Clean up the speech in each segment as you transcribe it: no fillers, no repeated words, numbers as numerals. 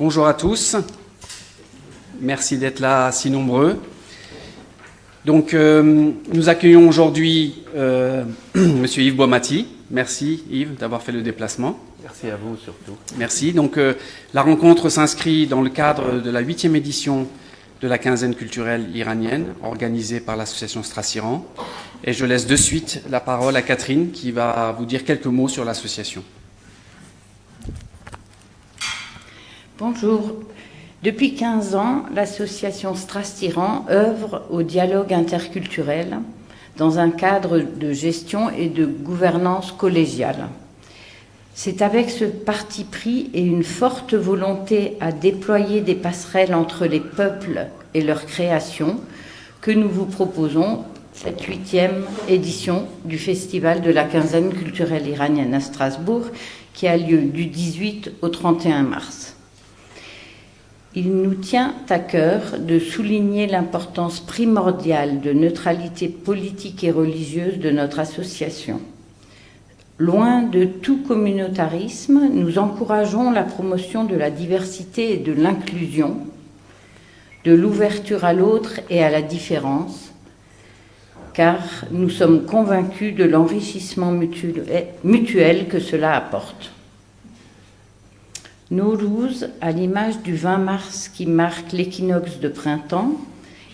Bonjour à tous. Merci d'être là si nombreux. Donc, nous accueillons aujourd'hui Monsieur Yves Boismati. Merci Yves d'avoir fait le déplacement. Merci à vous surtout. Merci. Donc, la rencontre s'inscrit dans le cadre de la 8e édition de la quinzaine culturelle iranienne organisée par l'association Strass-Iran. Et je laisse de suite la parole à Catherine qui va vous dire quelques mots sur l'association. Bonjour. Depuis 15 ans, l'association Strass-Iran œuvre au dialogue interculturel dans un cadre de gestion et de gouvernance collégiale. C'est avec ce parti pris et une forte volonté à déployer des passerelles entre les peuples et leur création que nous vous proposons cette 8e édition du Festival de la quinzaine culturelle iranienne à Strasbourg qui a lieu du 18 au 31 mars. Il nous tient à cœur de souligner l'importance primordiale de neutralité politique et religieuse de notre association. Loin de tout communautarisme, nous encourageons la promotion de la diversité et de l'inclusion, de l'ouverture à l'autre et à la différence, car nous sommes convaincus de l'enrichissement mutuel que cela apporte. Nowruz, à l'image du 20 mars qui marque l'équinoxe de printemps,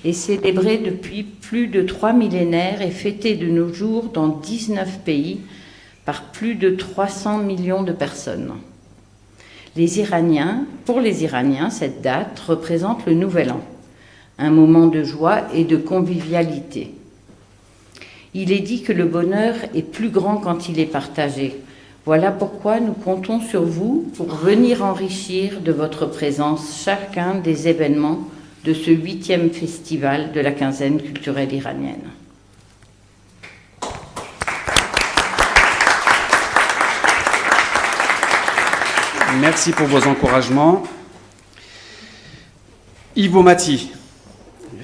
est célébré depuis plus de 3 millénaires et fêté de nos jours dans 19 pays par plus de 300 millions de personnes. Pour les Iraniens, cette date représente le Nouvel An, un moment de joie et de convivialité. Il est dit que le bonheur est plus grand quand il est partagé. Voilà pourquoi nous comptons sur vous pour venir enrichir de votre présence chacun des événements de ce 8e festival de la quinzaine culturelle iranienne. Merci pour vos encouragements. Yves Boismati.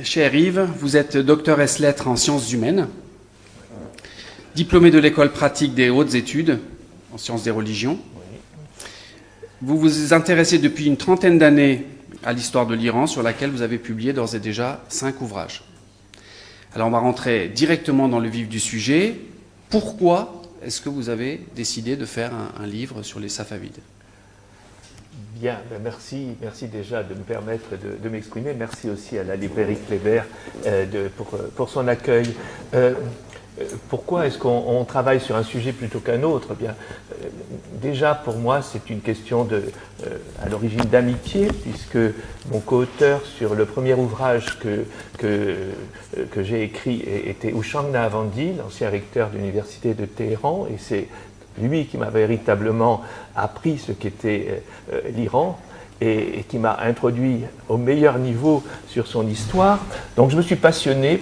Cher Yves, vous êtes docteur ès lettres en sciences humaines, diplômé de l'école pratique des hautes études en sciences des religions. Vous vous intéressez depuis une trentaine d'années à l'histoire de l'Iran, sur laquelle vous avez publié d'ores et déjà 5 ouvrages. Alors on va rentrer directement dans le vif du sujet. Pourquoi est-ce que vous avez décidé de faire un livre sur les Safavides ? Bien, merci déjà de me permettre de m'exprimer. Merci aussi à la librairie Kléber pour son accueil. Pourquoi est-ce qu'on travaille sur un sujet plutôt qu'un autre ? Bien, déjà, pour moi, c'est une question à l'origine d'amitié, puisque mon co-auteur sur le premier ouvrage que j'ai écrit était Houchang Nahavandi, l'ancien recteur de l'université de Téhéran, et c'est lui qui m'a véritablement appris ce qu'était l'Iran et qui m'a introduit au meilleur niveau sur son histoire. Donc je me suis passionné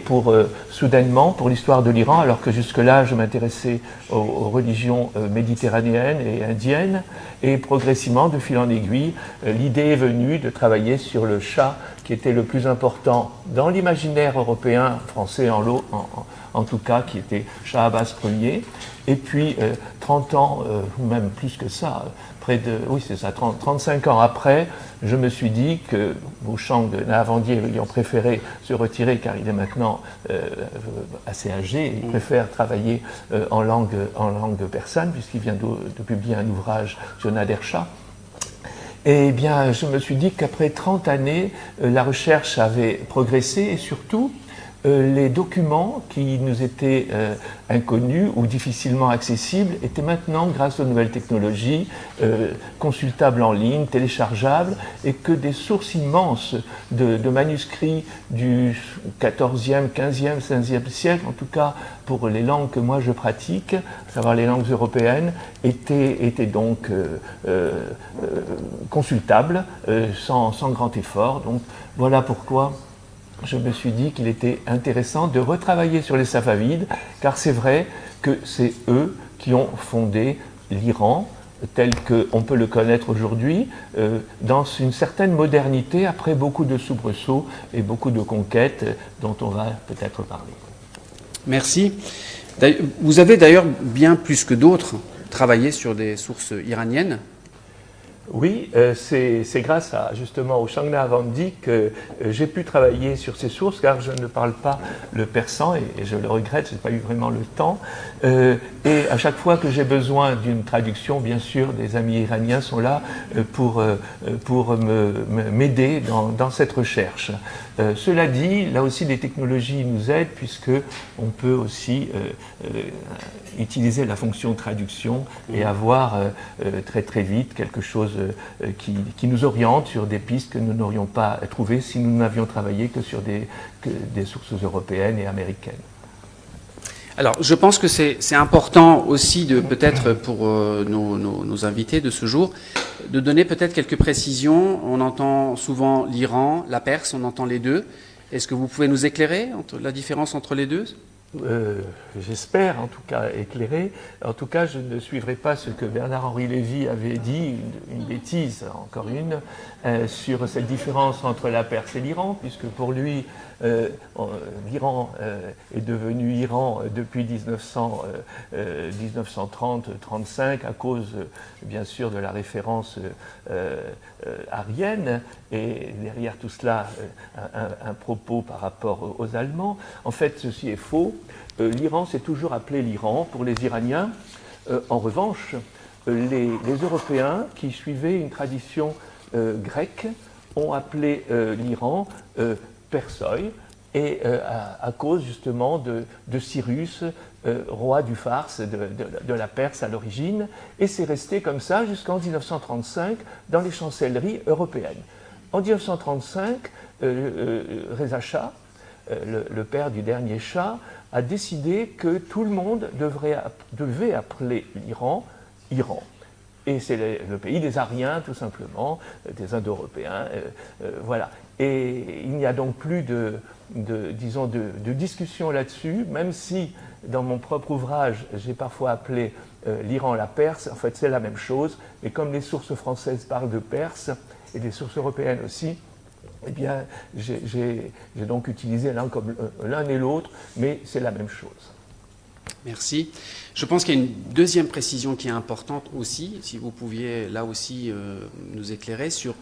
soudainement pour l'histoire de l'Iran, alors que jusque-là je m'intéressais aux religions méditerranéennes et indiennes. Et progressivement, de fil en aiguille, l'idée est venue de travailler sur le Shah, qui était le plus important dans l'imaginaire européen, français en tout cas, qui était Shah Abbas Ier. Et puis, 30 ans, ou même plus que ça, 35 ans après, je me suis dit que Houchang Nahavandi ayant préféré se retirer, car il est maintenant assez âgé, il préfère travailler en langue persane, puisqu'il vient de publier un ouvrage sur Nader Shah. Eh bien, je me suis dit qu'après 30 années, la recherche avait progressé et surtout, les documents qui nous étaient inconnus ou difficilement accessibles étaient maintenant, grâce aux nouvelles technologies, consultables en ligne, téléchargeables, et que des sources immenses de manuscrits du XIVe, XVe, XVe siècle, en tout cas pour les langues que moi je pratique, à savoir les langues européennes, étaient donc consultables sans grand effort. Donc voilà pourquoi je me suis dit qu'il était intéressant de retravailler sur les Safavides, car c'est vrai que c'est eux qui ont fondé l'Iran tel qu'on peut le connaître aujourd'hui, dans une certaine modernité, après beaucoup de soubresauts et beaucoup de conquêtes dont on va peut-être parler. Merci. Vous avez d'ailleurs bien plus que d'autres travaillé sur des sources iraniennes. Oui, c'est grâce justement au Shangna Avandi que j'ai pu travailler sur ces sources, car je ne parle pas le persan, et je le regrette, je n'ai pas eu vraiment le temps. Et à chaque fois que j'ai besoin d'une traduction, bien sûr, des amis iraniens sont là pour m'aider dans cette recherche. Cela dit, là aussi, les technologies nous aident, puisqu'on peut aussi utiliser la fonction traduction et avoir très très vite quelque chose qui nous oriente sur des pistes que nous n'aurions pas trouvées si nous n'avions travaillé que sur des sources européennes et américaines. Alors, je pense que c'est important aussi de peut-être pour nos invités de ce jour, de donner peut-être quelques précisions. On entend souvent l'Iran, la Perse, on entend les deux. Est-ce que vous pouvez nous éclairer entre la différence entre les deux ? J'espère en tout cas éclairer. En tout cas, je ne suivrai pas ce que Bernard-Henri Lévy avait dit, une bêtise, encore une, sur cette différence entre la Perse et l'Iran, puisque pour lui, l'Iran est devenu Iran depuis 1930-35 à cause, bien sûr, de la référence arienne, et derrière tout cela, un propos par rapport aux Allemands. En fait, ceci est faux. L'Iran s'est toujours appelé l'Iran pour les Iraniens. En revanche, les Européens qui suivaient une tradition grecque ont appelé l'Iran Persoi, et à cause justement de Cyrus, roi du Fars, de la Perse à l'origine, et c'est resté comme ça jusqu'en 1935 dans les chancelleries européennes. En 1935, Reza Shah, le père du dernier Shah, a décidé que tout le monde devait appeler l'Iran Iran. Et c'est le pays des Aryens, tout simplement, des Indo-Européens, voilà. Et il n'y a donc plus de discussion là-dessus, même si dans mon propre ouvrage, j'ai parfois appelé l'Iran la Perse. En fait, c'est la même chose. Et comme les sources françaises parlent de Perse, et les sources européennes aussi, eh bien, j'ai donc utilisé l'un et l'autre, mais c'est la même chose. Merci. Je pense qu'il y a une deuxième précision qui est importante aussi, si vous pouviez là aussi nous éclairer sur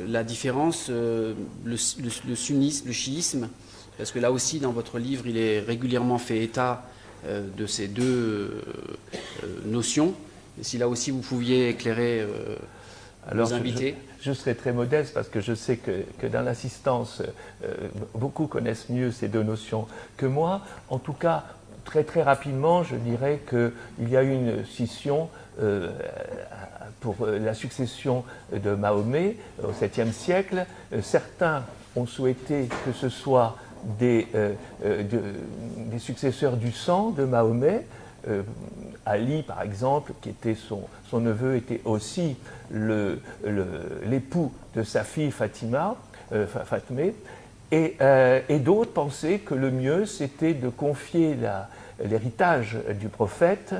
la différence, le sunnisme, le chiisme, parce que là aussi dans votre livre il est régulièrement fait état de ces deux notions. Et si là aussi vous pouviez éclairer nos invités. Je serai très modeste parce que je sais que dans l'assistance, beaucoup connaissent mieux ces deux notions que moi. En tout cas, très très rapidement, je dirais qu'il y a eu une scission pour la succession de Mahomet au 7e siècle. Certains ont souhaité que ce soit des successeurs du sang de Mahomet. Ali, par exemple, qui était son neveu, était aussi l'époux de sa fille Fatimé, et d'autres pensaient que le mieux, c'était de confier l'héritage du prophète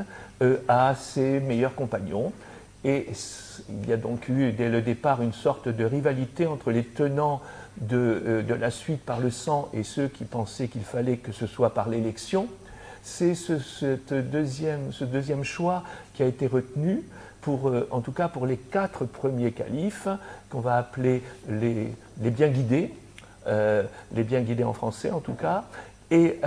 à ses meilleurs compagnons. Et il y a donc eu, dès le départ, une sorte de rivalité entre les tenants de la suite par le sang et ceux qui pensaient qu'il fallait que ce soit par l'élection. C'est ce deuxième choix qui a été retenu, en tout cas pour les 4 premiers califes, qu'on va appeler les bien guidés, en français en tout cas, et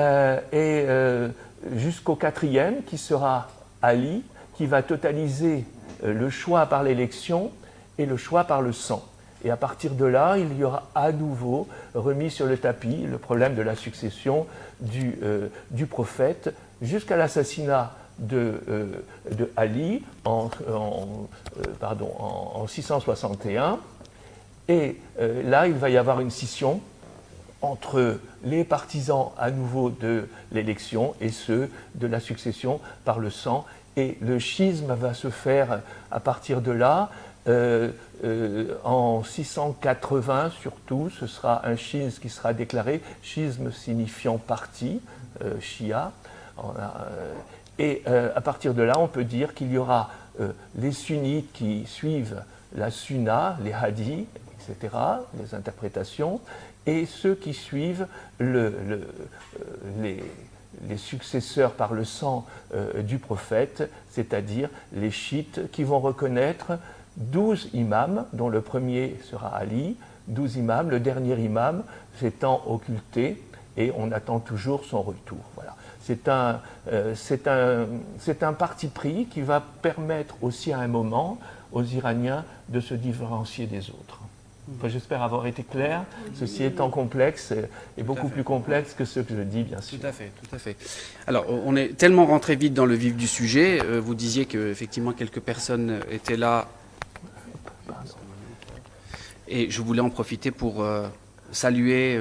jusqu'au 4e, qui sera Ali, qui va totaliser le choix par l'élection et le choix par le sang. Et à partir de là, il y aura à nouveau remis sur le tapis le problème de la succession du prophète jusqu'à l'assassinat de Ali en 661. Et là, il va y avoir une scission entre les partisans à nouveau de l'élection et ceux de la succession par le sang. Et le schisme va se faire à partir de là. En 680 surtout, ce sera un schisme qui sera déclaré, schisme signifiant parti, shia, et à partir de là on peut dire qu'il y aura les sunnites qui suivent la sunna, les hadiths, etc., les interprétations, et ceux qui suivent les successeurs par le sang du prophète, c'est-à-dire les chiites qui vont reconnaître 12 imams, dont le premier sera Ali, 12 imams, le dernier imam s'étant occulté, et on attend toujours son retour. Voilà. C'est un parti pris qui va permettre aussi à un moment aux Iraniens de se différencier des autres. Enfin, j'espère avoir été clair. Ceci étant complexe et beaucoup plus complexe que ce que je dis, bien sûr. Tout à fait, tout à fait. Alors, on est tellement rentré vite dans le vif du sujet. Vous disiez qu'effectivement, quelques personnes étaient là. Et je voulais en profiter pour saluer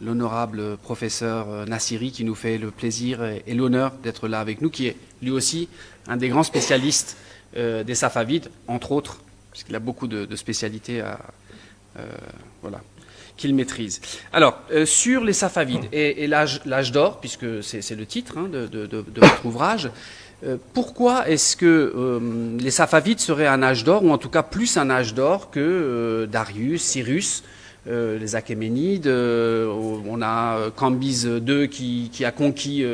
l'honorable professeur Nassiri qui nous fait le plaisir et l'honneur d'être là avec nous, qui est lui aussi un des grands spécialistes des Safavides, entre autres, puisqu'il a beaucoup de spécialités voilà, qu'il maîtrise. Alors, sur les Safavides et l'âge d'or, puisque c'est le titre hein, de votre ouvrage, pourquoi est-ce que les Safavides seraient un âge d'or, ou en tout cas plus un âge d'or que Darius, Cyrus, les Achéménides, on a Cambyse II qui a conquis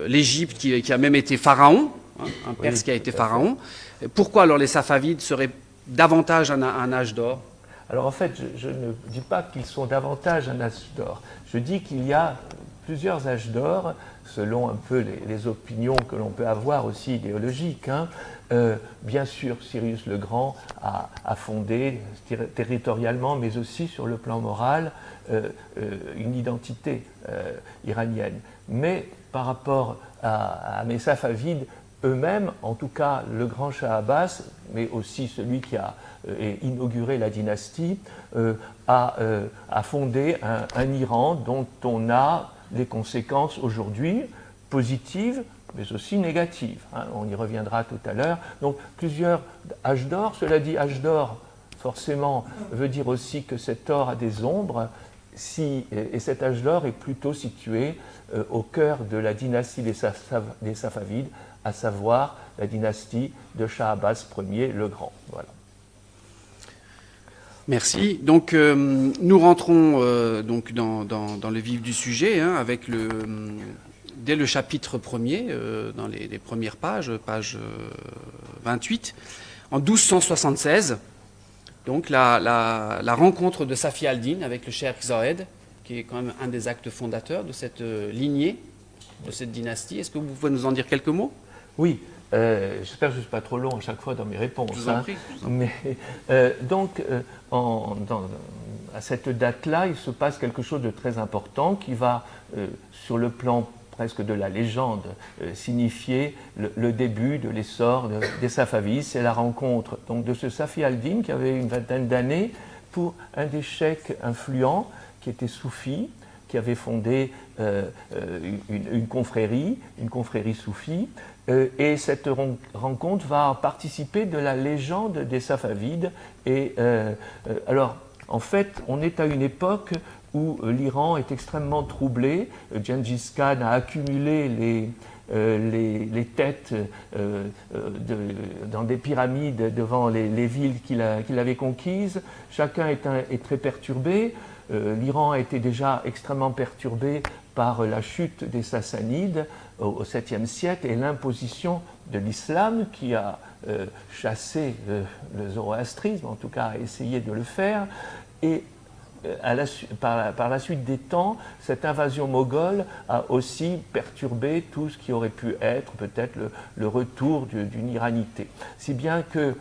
l'Égypte, qui a même été pharaon, hein, un Perse qui a été pharaon. Pourquoi alors les Safavides seraient davantage un âge d'or? Alors en fait, je ne dis pas qu'ils sont davantage un âge d'or. Je dis qu'il y a plusieurs âges d'or, selon un peu les opinions que l'on peut avoir aussi idéologiques. Hein. Bien sûr, Cyrus le Grand a fondé territorialement, mais aussi sur le plan moral, une identité iranienne. Mais par rapport à mes Safavides, eux-mêmes, en tout cas le grand Shah Abbas, mais aussi celui qui a inauguré la dynastie, a fondé un Iran dont on a les conséquences aujourd'hui positives, mais aussi négatives. Hein, on y reviendra tout à l'heure. Donc plusieurs âges d'or. Cela dit, âge d'or, forcément, veut dire aussi que cet or a des ombres, et cet âge d'or est plutôt situé au cœur de la dynastie des Safavides, à savoir la dynastie de Shah Abbas Ier le Grand. Voilà. Merci. Donc, nous rentrons donc dans le vif du sujet, hein, avec dès le chapitre 1er, dans les premières pages, page 28, en 1276, donc la rencontre de Safi al-Din avec le cheikh Zahed, qui est quand même un des actes fondateurs de cette lignée, de cette dynastie. Est-ce que vous pouvez nous en dire quelques mots? Oui. J'espère que je ne suis pas trop long à chaque fois dans mes réponses. Je vous en prie. Mais, donc, à cette date-là, il se passe quelque chose de très important qui va, sur le plan presque de la légende, signifier le début de l'essor des Safavides. C'est la rencontre donc, de ce Safi al-Din qui avait une vingtaine d'années pour un des cheikhs influents qui était soufi, qui avait fondé une confrérie soufie. Et cette rencontre va participer de la légende des Safavides. Et alors, en fait, on est à une époque où l'Iran est extrêmement troublé. Gengis Khan a accumulé les têtes dans des pyramides devant les villes qu'il avait conquises. Chacun est très perturbé. L'Iran a été déjà extrêmement perturbé par la chute des Sassanides au 7e siècle et l'imposition de l'islam qui a chassé le zoroastrisme, en tout cas a essayé de le faire. Et par la suite des temps, cette invasion moghole a aussi perturbé tout ce qui aurait pu être peut-être le retour d'une iranité. Si bien que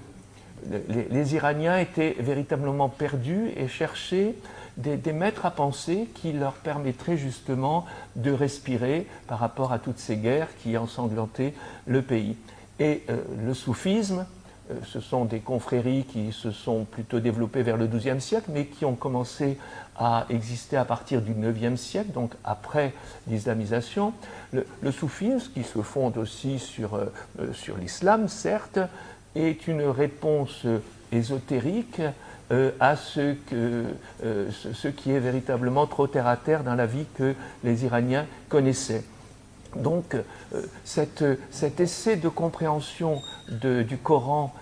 les Iraniens étaient véritablement perdus et cherchaient des maîtres à penser qui leur permettraient justement de respirer par rapport à toutes ces guerres qui ensanglantaient le pays. Et le soufisme, ce sont des confréries qui se sont plutôt développées vers le XIIe siècle, mais qui ont commencé à exister à partir du IXe siècle, donc après l'islamisation. Le soufisme, qui se fonde aussi sur l'islam, certes, est une réponse ésotérique à ce qui est véritablement trop terre-à-terre dans la vie que les Iraniens connaissaient. Donc cet essai de compréhension du Coran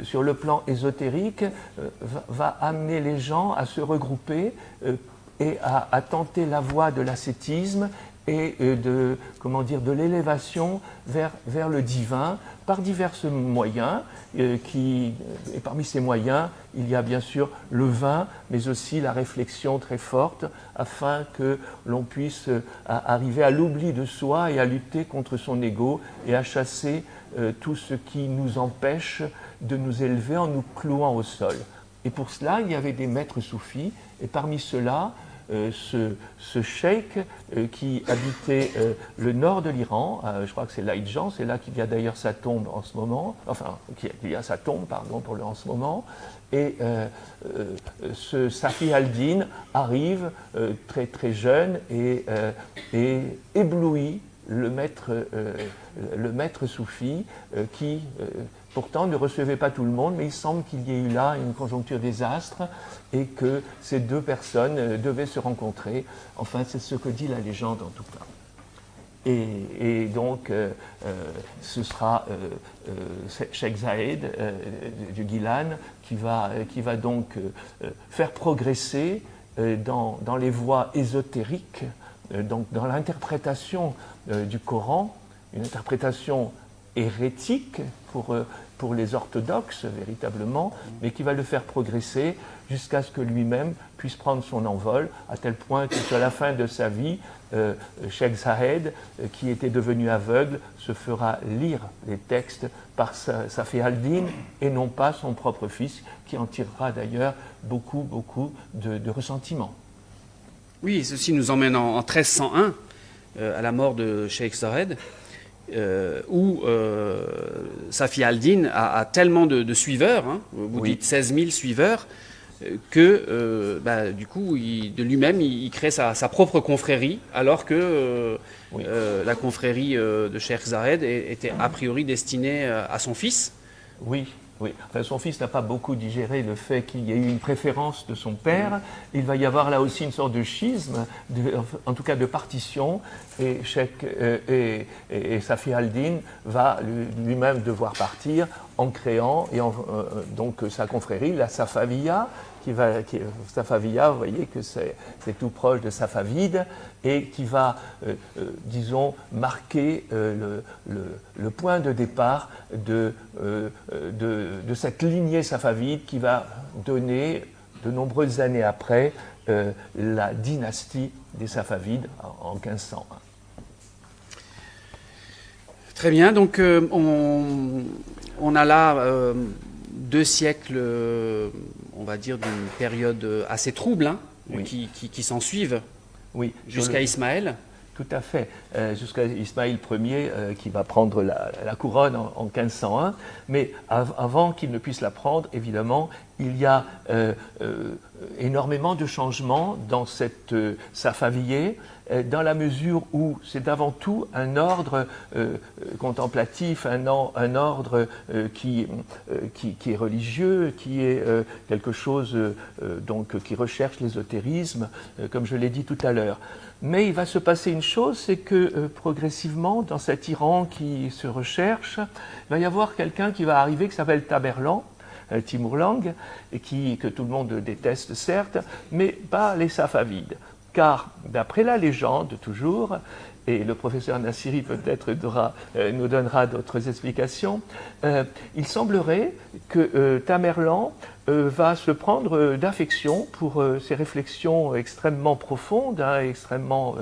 sur le plan ésotérique va amener les gens à se regrouper et à tenter la voie de l'ascétisme et de l'élévation vers le divin par divers moyens. Et parmi ces moyens, il y a bien sûr le vin, mais aussi la réflexion très forte, afin que l'on puisse arriver à l'oubli de soi et à lutter contre son ego et à chasser tout ce qui nous empêche de nous élever en nous clouant au sol. Et pour cela, il y avait des maîtres soufis, et parmi ceux-là, ce cheikh qui habitait le nord de l'Iran, je crois que c'est l'Aïdjan, c'est là qu'il y a d'ailleurs sa tombe en ce moment, enfin, qu'il y a sa tombe, pardon, en ce moment, et ce Safi al-Din arrive très très jeune et éblouit le maître soufi qui pourtant ne recevait pas tout le monde, mais il semble qu'il y ait eu là une conjoncture des astres et que ces deux personnes devaient se rencontrer. Enfin, c'est ce que dit la légende en tout cas. Et donc, ce sera Cheikh Zayed du Gilan qui va donc faire progresser dans les voies ésotériques, donc dans l'interprétation du Coran, une interprétation hérétique pour les orthodoxes véritablement, mais qui va le faire progresser jusqu'à ce que lui-même puisse prendre son envol, à tel point que sur la fin de sa vie, Cheikh Zayed, qui était devenu aveugle, se fera lire les textes par Safi al-Din et non pas son propre fils, qui en tirera d'ailleurs beaucoup de ressentiment. Oui, ceci nous emmène en 1301, à la mort de Cheikh Zayed, où Safi al-Din a tellement de suiveurs, hein, vous dites 16 000 suiveurs, que du coup, de lui-même, il crée sa propre confrérie, alors que la confrérie de Cheikh Zayed était a priori destinée à son fils. Oui. Enfin, son fils n'a pas beaucoup digéré le fait qu'il y ait eu une préférence de son père. Il va y avoir là aussi une sorte de schisme, en tout cas de partition, et Safi al-Din va lui-même devoir partir en créant donc sa confrérie, la Safaviya. Safaviya, vous voyez que c'est tout proche de Safavide, et qui va, disons, marquer le point de départ de cette lignée safavide qui va donner, de nombreuses années après, la dynastie des Safavides en 1501. Très bien, donc on a là 2 siècles, on va dire, d'une période assez trouble, hein, qui s'en suivent, jusqu'à Ismaël. Tout à fait, jusqu'à Ismaël Ier qui va prendre la couronne en 1501, mais avant qu'il ne puisse la prendre, évidemment, il y a énormément de changements dans cette Safaviye, dans la mesure où c'est avant tout un ordre contemplatif, un ordre qui est religieux, qui est quelque chose donc qui recherche l'ésotérisme, comme je l'ai dit tout à l'heure. Mais il va se passer une chose, c'est que progressivement, dans cet Iran qui se recherche, il va y avoir quelqu'un qui va arriver qui s'appelle Tamerlan, Timurlang, et que tout le monde déteste certes, mais pas les Safavides. Car, d'après la légende, toujours, et le professeur Nassiri peut-être nous donnera d'autres explications, il semblerait que Tamerlan va se prendre d'affection pour ses réflexions extrêmement profondes, extrêmement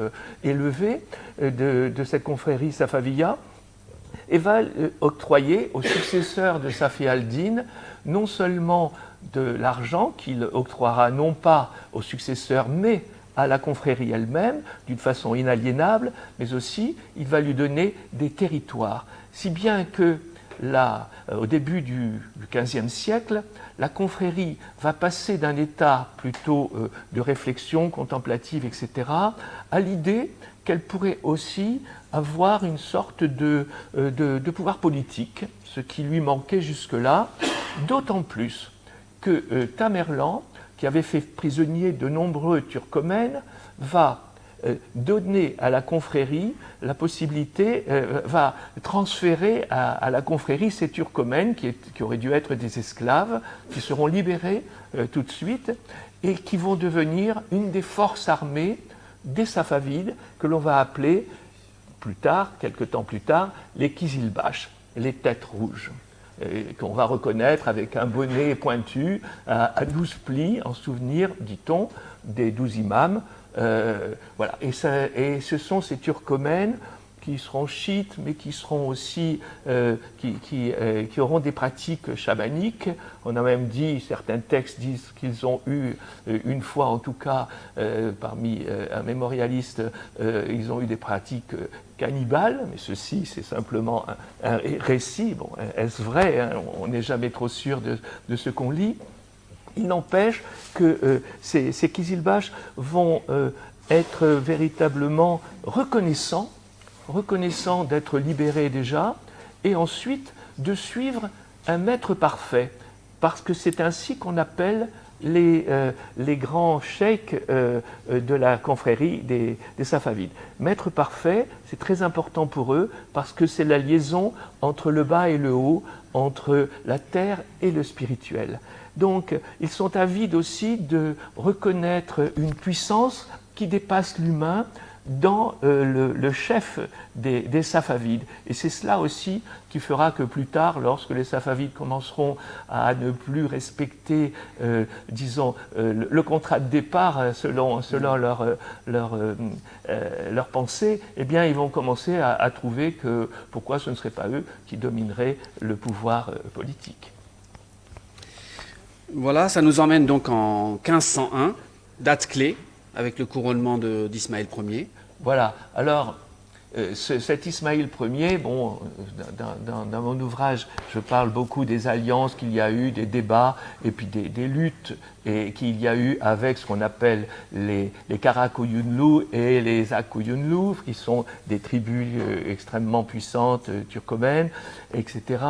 élevées de cette confrérie Safaviya, et va octroyer aux successeurs de Safi al-Din non seulement de l'argent qu'il octroiera non pas aux successeurs, mais à la confrérie elle-même, d'une façon inaliénable, mais aussi il va lui donner des territoires. Si bien que au début du XVe siècle, la confrérie va passer d'un état plutôt de réflexion contemplative, etc., à l'idée qu'elle pourrait aussi avoir une sorte de pouvoir politique, ce qui lui manquait jusque-là, d'autant plus que Tamerlan, qui avait fait prisonnier de nombreux Turkomènes, va donner à la confrérie la possibilité, va transférer à la confrérie ces Turkomènes qui auraient dû être des esclaves, qui seront libérés tout de suite et qui vont devenir une des forces armées des Safavides que l'on va appeler plus tard, quelque temps plus tard, les Kizilbash, les têtes rouges, qu'on va reconnaître avec un bonnet pointu à 12 plis, en souvenir, dit-on, des 12 imams. Voilà. Et ce sont ces Turkomènes qui seront chiites, mais qui seront aussi, qui auront des pratiques chamaniques. On a même dit, certains textes disent qu'ils ont eu, une fois en tout cas, parmi un mémorialiste, ils ont eu des pratiques cannibales, mais ceci c'est simplement un récit. Bon, est-ce vrai, hein? On n'est jamais trop sûr de ce qu'on lit. Il n'empêche que ces Kizilbash vont être véritablement reconnaissants d'être libérés déjà, et ensuite de suivre un maître parfait, parce que c'est ainsi qu'on appelle les grands cheikhs de la confrérie des Safavides. Maître parfait, c'est très important pour eux, parce que c'est la liaison entre le bas et le haut, entre la terre et le spirituel. Donc, ils sont avides aussi de reconnaître une puissance qui dépasse l'humain dans le chef des Safavides. Et c'est cela aussi qui fera que plus tard, lorsque les Safavides commenceront à ne plus respecter, disons, le contrat de départ selon leur pensée, eh bien, ils vont commencer à trouver que pourquoi ce ne serait pas eux qui domineraient le pouvoir politique. Voilà, ça nous emmène donc en 1501, date clé, avec le couronnement d'Ismaël Ier. Voilà. Alors, cet Ismaël Ier, bon, dans mon ouvrage, je parle beaucoup des alliances qu'il y a eu, des débats, et puis des luttes qu'il y a eu avec ce qu'on appelle les Karakoyunlu et les Akkoyunlu, qui sont des tribus extrêmement puissantes turkomènes, etc.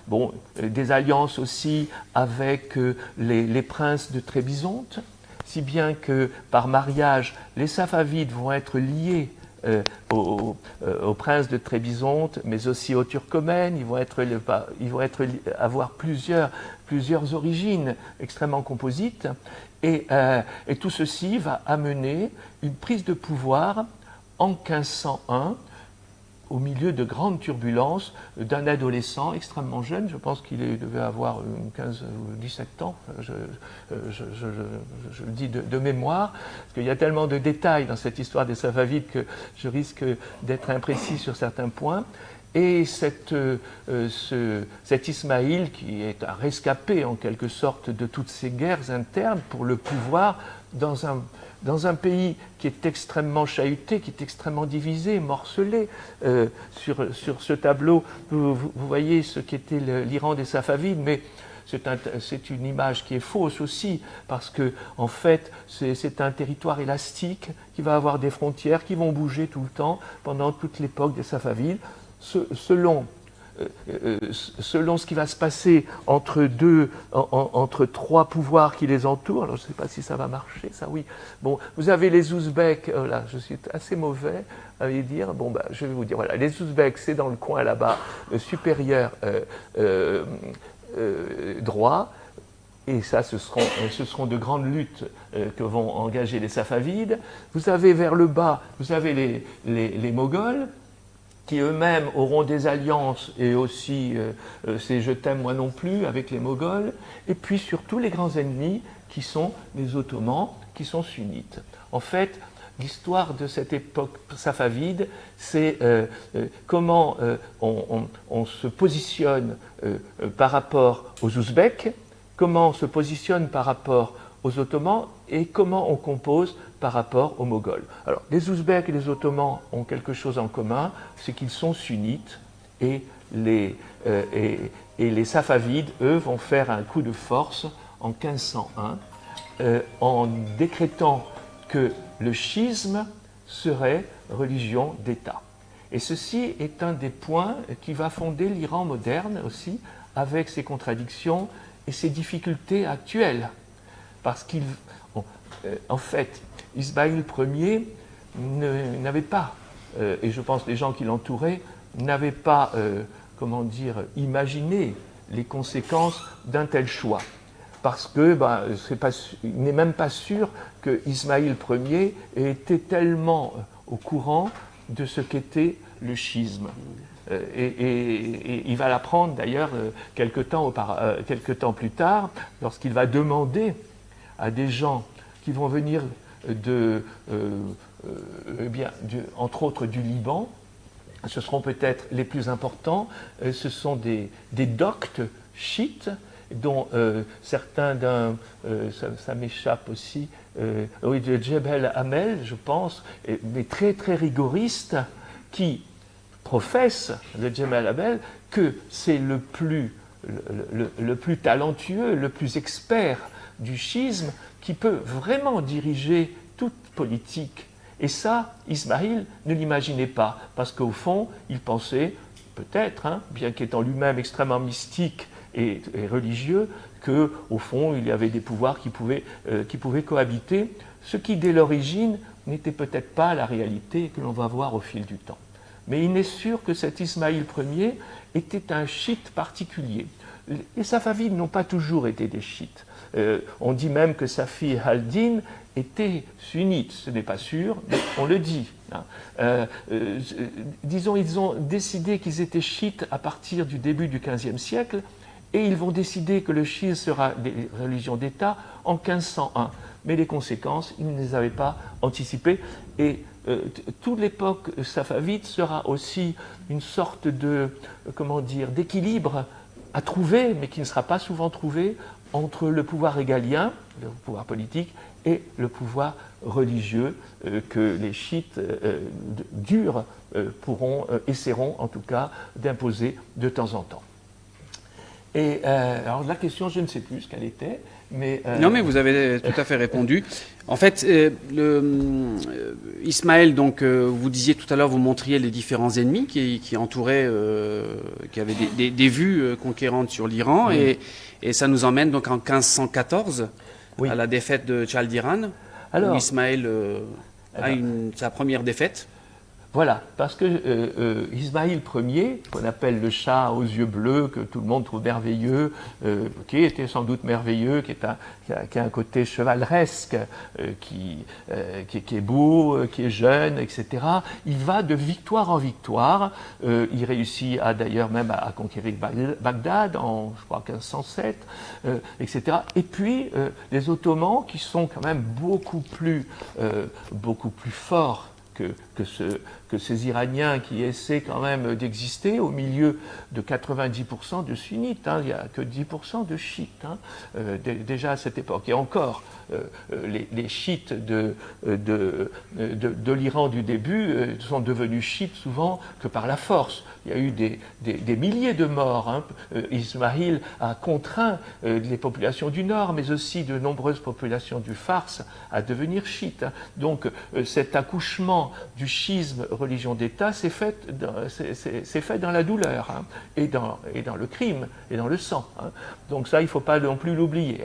Bon, des alliances aussi avec les princes de Trébizonde, si bien que par mariage, les Safavides vont être liés aux princes de Trébizonde, mais aussi aux Turkomènes. Ils vont avoir plusieurs origines extrêmement composites, et tout ceci va amener une prise de pouvoir en 1501, au milieu de grandes turbulences, d'un adolescent extrêmement jeune. Je pense qu'il devait avoir 15 ou 17 ans, je le dis de mémoire, parce qu'il y a tellement de détails dans cette histoire des Safavides que je risque d'être imprécis sur certains points. Et cet Ismaïl, qui est un rescapé en quelque sorte de toutes ces guerres internes pour le pouvoir dans un pays qui est extrêmement chahuté, qui est extrêmement divisé, morcelé. Sur ce tableau, vous voyez ce qu'était l'Iran des Safavides, mais c'est une image qui est fausse aussi, parce que en fait, c'est un territoire élastique qui va avoir des frontières qui vont bouger tout le temps pendant toute l'époque des Safavides, selon ce qui va se passer entre trois pouvoirs qui les entourent. Alors je ne sais pas si ça va marcher, ça oui. Bon, vous avez les Ouzbeks, là je suis assez mauvais à les dire. Bon, bah, je vais vous dire, voilà, les Ouzbeks, c'est dans le coin là-bas, supérieur droit. Et ça, ce seront de grandes luttes que vont engager les Safavides. Vous avez vers le bas, vous avez les Moghols, qui eux-mêmes auront des alliances, et aussi, c'est je t'aime moi non plus, avec les Moghols, et puis surtout les grands ennemis, qui sont les Ottomans, qui sont sunnites. En fait, l'histoire de cette époque safavide, c'est comment on se positionne par rapport aux Ouzbeks, comment on se positionne par rapport aux Ottomans, et comment on compose par rapport aux Moghols. Alors, les Ouzbeks et les Ottomans ont quelque chose en commun, c'est qu'ils sont sunnites, et les Safavides, eux, vont faire un coup de force en 1501, en décrétant que le schisme serait religion d'État. Et ceci est un des points qui va fonder l'Iran moderne aussi, avec ses contradictions et ses difficultés actuelles. Parce qu'en fait, Ismaël Ier n'avait pas, et je pense les gens qui l'entouraient, n'avaient pas, imaginé les conséquences d'un tel choix. parce que il n'est même pas sûr que Ismaïl Ier ait été tellement au courant de ce qu'était le schisme. Et il va l'apprendre d'ailleurs quelque temps plus tard, lorsqu'il va demander à des gens qui vont venir entre autres du Liban. Ce seront peut-être les plus importants. Ce sont des doctes chiites, dont certains ça m'échappe aussi, oui, de Jebel Hamel, je pense, mais très très rigoristes, qui professent, le Jebel Hamel, que c'est le plus talentueux, le plus expert du schisme, qui peut vraiment diriger toute politique. Et ça, Ismaïl ne l'imaginait pas, parce qu'au fond, il pensait, peut-être, bien qu'étant lui-même extrêmement mystique et religieux, qu'au fond, il y avait des pouvoirs qui pouvaient cohabiter, ce qui, dès l'origine, n'était peut-être pas la réalité que l'on va voir au fil du temps. Mais il est sûr que cet Ismaïl Ier était un chiite particulier. Les Safavides n'ont pas toujours été des chiites. On dit même que sa fille Haldine était sunnite, ce n'est pas sûr, mais on le dit. Disons, ils ont décidé qu'ils étaient chiites à partir du début du XVe siècle, et ils vont décider que le schisme sera des religions d'État en 1501. Mais les conséquences, ils ne les avaient pas anticipées, et toute l'époque safavide sera aussi une sorte d'équilibre à trouver, mais qui ne sera pas souvent trouvé, entre le pouvoir régalien, le pouvoir politique, et le pouvoir religieux que les chiites durs essaieront en tout cas d'imposer de temps en temps. Et alors la question, je ne sais plus ce qu'elle était, mais... Non, mais vous avez tout à fait répondu. En fait, Ismaël, donc, vous disiez tout à l'heure, vous montriez les différents ennemis qui entouraient, qui avaient des vues conquérantes sur l'Iran, et ça nous emmène donc en 1514, à la défaite de Chaldiran, où Ismaël a sa première défaite. Voilà, parce que Ismaïl Ier, qu'on appelle le chat aux yeux bleus, que tout le monde trouve merveilleux, qui était sans doute merveilleux, qui a un côté chevaleresque, qui est beau, qui est jeune, etc. Il va de victoire en victoire. Il réussit d'ailleurs même à conquérir Bagdad en, je crois, 1507, etc. Et puis, les Ottomans, qui sont quand même beaucoup plus forts que ces Iraniens qui essaient quand même d'exister au milieu de 90% de sunnites. Il n'y a que 10% de chiites déjà à cette époque. Et encore, les chiites de l'Iran du début sont devenus chiites souvent que par la force. Il y a eu des milliers de morts. Ismaïl a contraint les populations du Nord, mais aussi de nombreuses populations du Fars à devenir chiites. Donc cet accouchement du schisme religion d'État s'est fait dans la douleur, et dans le crime, et dans le sang. Donc ça, il ne faut pas non plus l'oublier.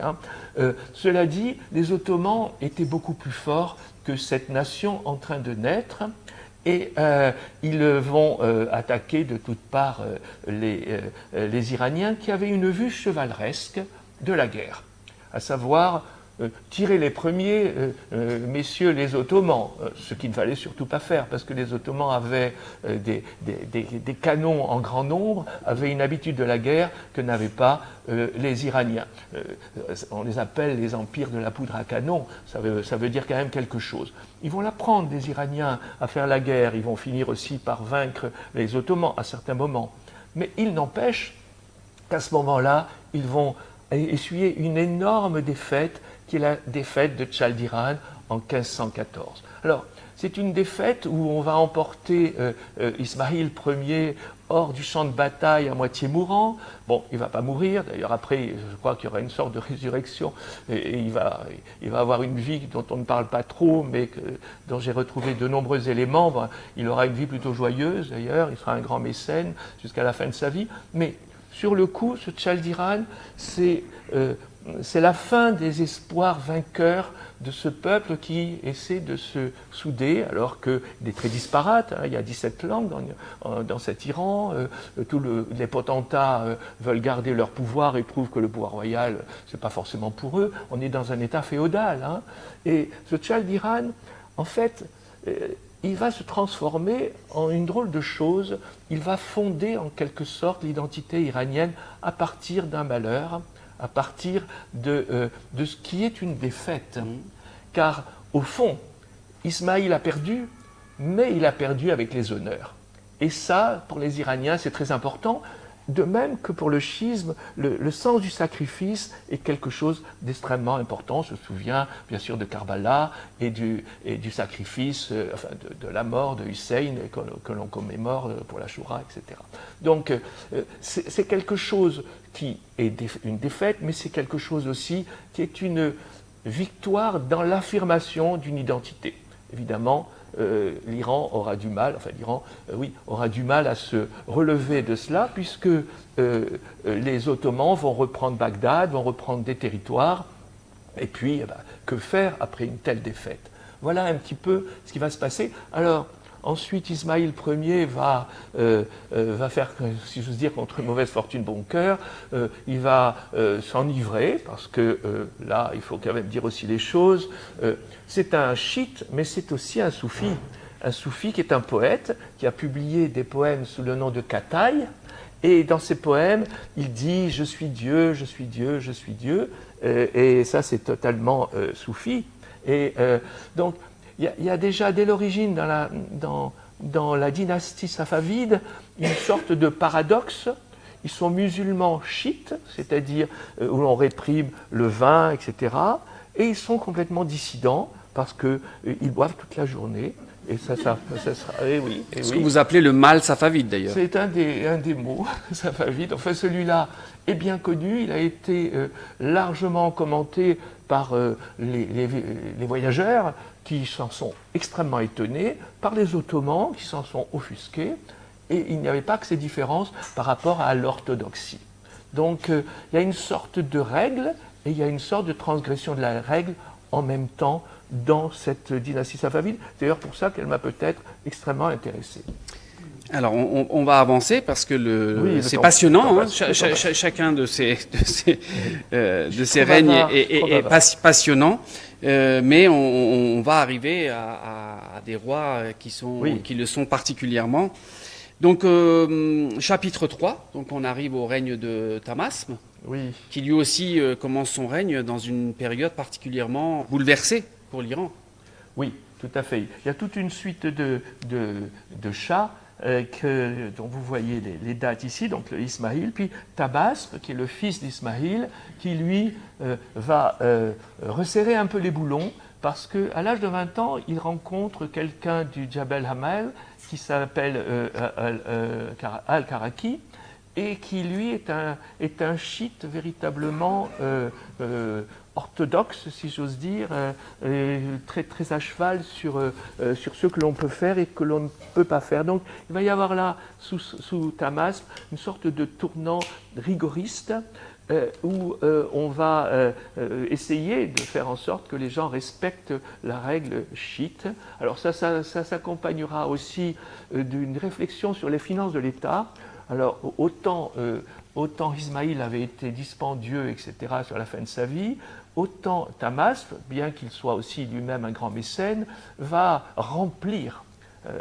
Cela dit, les Ottomans étaient beaucoup plus forts que cette nation en train de naître, et ils vont attaquer de toutes parts les Iraniens qui avaient une vue chevaleresque de la guerre, à savoir tirer les premiers, messieurs les Ottomans, ce qu'il ne fallait surtout pas faire, parce que les Ottomans avaient des canons en grand nombre, avaient une habitude de la guerre que n'avaient pas les Iraniens. On les appelle les empires de la poudre à canon, ça veut dire quand même quelque chose. Ils vont l'apprendre, les Iraniens, à faire la guerre, ils vont finir aussi par vaincre les Ottomans à certains moments. Mais il n'empêche qu'à ce moment-là, ils vont essuyer une énorme défaite, qui est la défaite de Chaldiran en 1514. Alors, c'est une défaite où on va emporter Ismaïl Ier hors du champ de bataille à moitié mourant. Bon, il ne va pas mourir, d'ailleurs après, je crois qu'il y aura une sorte de résurrection, et il va avoir une vie dont on ne parle pas trop, mais dont j'ai retrouvé de nombreux éléments. Bon, il aura une vie plutôt joyeuse, d'ailleurs, il sera un grand mécène jusqu'à la fin de sa vie, mais sur le coup, ce Chaldiran, c'est la fin des espoirs vainqueurs de ce peuple qui essaie de se souder, alors qu'il est très disparate. Hein, il y a 17 langues dans cet Iran. Les potentats veulent garder leur pouvoir et trouvent que le pouvoir royal, ce n'est pas forcément pour eux. On est dans un état féodal. Hein, et ce Chaldiran, en fait, il va se transformer en une drôle de chose. Il va fonder en quelque sorte l'identité iranienne à partir d'un malheur, à partir de ce qui est une défaite. Car, au fond, Ismaïl a perdu, mais il a perdu avec les honneurs. Et ça, pour les Iraniens, c'est très important. De même que pour le chiisme, le sens du sacrifice est quelque chose d'extrêmement important. On se souvient bien sûr de Karbala et du sacrifice, de la mort de Hussein que l'on commémore pour la Shura, etc. Donc c'est quelque chose qui est une défaite, mais c'est quelque chose aussi qui est une victoire dans l'affirmation d'une identité. Évidemment, l'Iran aura du mal, aura du mal à se relever de cela, puisque les Ottomans vont reprendre Bagdad, vont reprendre des territoires, et puis que faire après une telle défaite? Voilà un petit peu ce qui va se passer. Alors, ensuite, Ismaïl Ier va faire, si j'ose dire, contre mauvaise fortune, bon cœur. Il va s'enivrer, parce que là, il faut quand même dire aussi les choses. C'est un chiite, mais c'est aussi un soufi. Un soufi qui est un poète, qui a publié des poèmes sous le nom de Kataï. Et dans ces poèmes, il dit « Je suis Dieu, je suis Dieu, je suis Dieu ». Et ça, c'est totalement soufi. Et donc, il y a déjà dès l'origine dans la dynastie safavide une sorte de paradoxe. Ils sont musulmans chiites, c'est-à-dire où l'on réprime le vin, etc. Et ils sont complètement dissidents parce qu'ils boivent toute la journée. Et ça sera. Ce que vous appelez le mal safavide d'ailleurs. C'est un des mots safavide. Enfin, celui-là est bien connu. Il a été largement commenté par les voyageurs qui s'en sont extrêmement étonnés, par les Ottomans qui s'en sont offusqués. Et il n'y avait pas que ces différences par rapport à l'orthodoxie. Donc, il y a une sorte de règle et il y a une sorte de transgression de la règle en même temps dans cette dynastie safavide. C'est d'ailleurs pour ça qu'elle m'a peut-être extrêmement intéressé. Alors, on va avancer parce que c'est passionnant. Hein, chacun de ces règnes est passionnant. Mais on va arriver à des rois qui le sont particulièrement. Donc, chapitre 3, donc on arrive au règne de Tamasme, qui lui aussi commence son règne dans une période particulièrement bouleversée pour l'Iran. Oui, tout à fait. Il y a toute une suite de chats dont vous voyez les dates ici, donc le Ismaïl, puis Tamasme, qui est le fils d'Ismaïl, qui lui va resserrer un peu les boulons, parce qu'à l'âge de 20 ans, il rencontre quelqu'un du Jabal Hamal, qui s'appelle Al-Karaki, et qui lui est un chiite véritablement orthodoxe, si j'ose dire, très, très à cheval sur ce que l'on peut faire et que l'on ne peut pas faire. Donc il va y avoir là, sous Tamasme, une sorte de tournant rigoriste où on va essayer de faire en sorte que les gens respectent la règle chiite. Alors ça s'accompagnera aussi d'une réflexion sur les finances de l'État. Alors autant Ismaïl avait été dispendieux, etc., sur la fin de sa vie, autant Tamasme, bien qu'il soit aussi lui-même un grand mécène, va remplir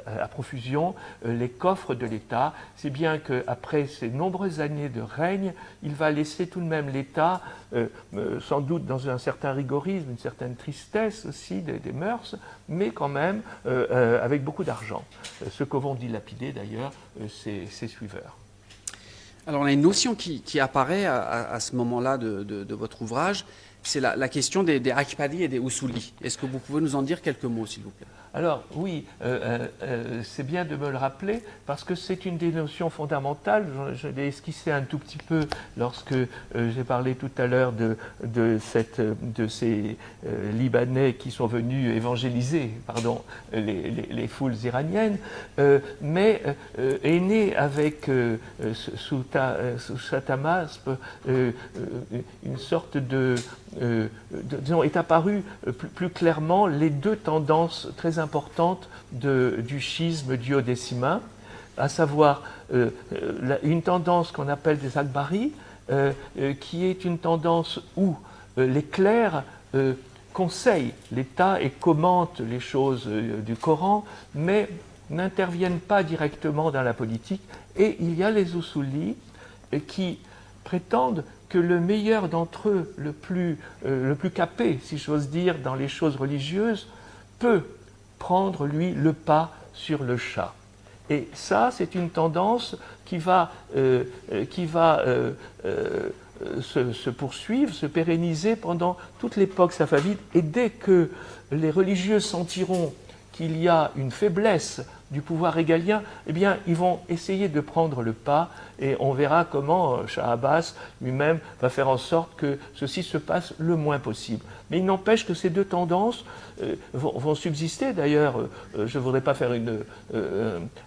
à profusion les coffres de l'État. C'est bien qu'après ces nombreuses années de règne, il va laisser tout de même l'État, sans doute dans un certain rigorisme, une certaine tristesse aussi des mœurs, mais quand même avec beaucoup d'argent. Ce que vont dilapider d'ailleurs ses suiveurs. Alors on a une notion qui apparaît à ce moment-là de votre ouvrage, c'est la question des Akbari et des Usuli. Est-ce que vous pouvez nous en dire quelques mots, s'il vous plaît? Alors oui, c'est bien de me le rappeler parce que c'est une des notions fondamentales. Je l'ai esquissé un tout petit peu lorsque j'ai parlé tout à l'heure de ces Libanais qui sont venus évangéliser les foules iraniennes, mais est né avec sous Tahmasp une sorte disons, est apparu plus clairement les deux tendances très importante du schisme duodécimain, à savoir une tendance qu'on appelle des Akbari, qui est une tendance où les clercs conseillent l'État et commentent les choses du Coran, mais n'interviennent pas directement dans la politique. Et il y a les Usuli qui prétendent que le meilleur d'entre eux, le plus capé, si j'ose dire, dans les choses religieuses, peut prendre, lui, le pas sur le Shah. Et ça, c'est une tendance qui va se poursuivre, se pérenniser pendant toute l'époque safavide. Et dès que les religieux sentiront qu'il y a une faiblesse du pouvoir régalien, eh bien, ils vont essayer de prendre le pas et on verra comment Shah Abbas lui-même va faire en sorte que ceci se passe le moins possible. Mais il n'empêche que ces deux tendances vont subsister. D'ailleurs, je ne voudrais pas faire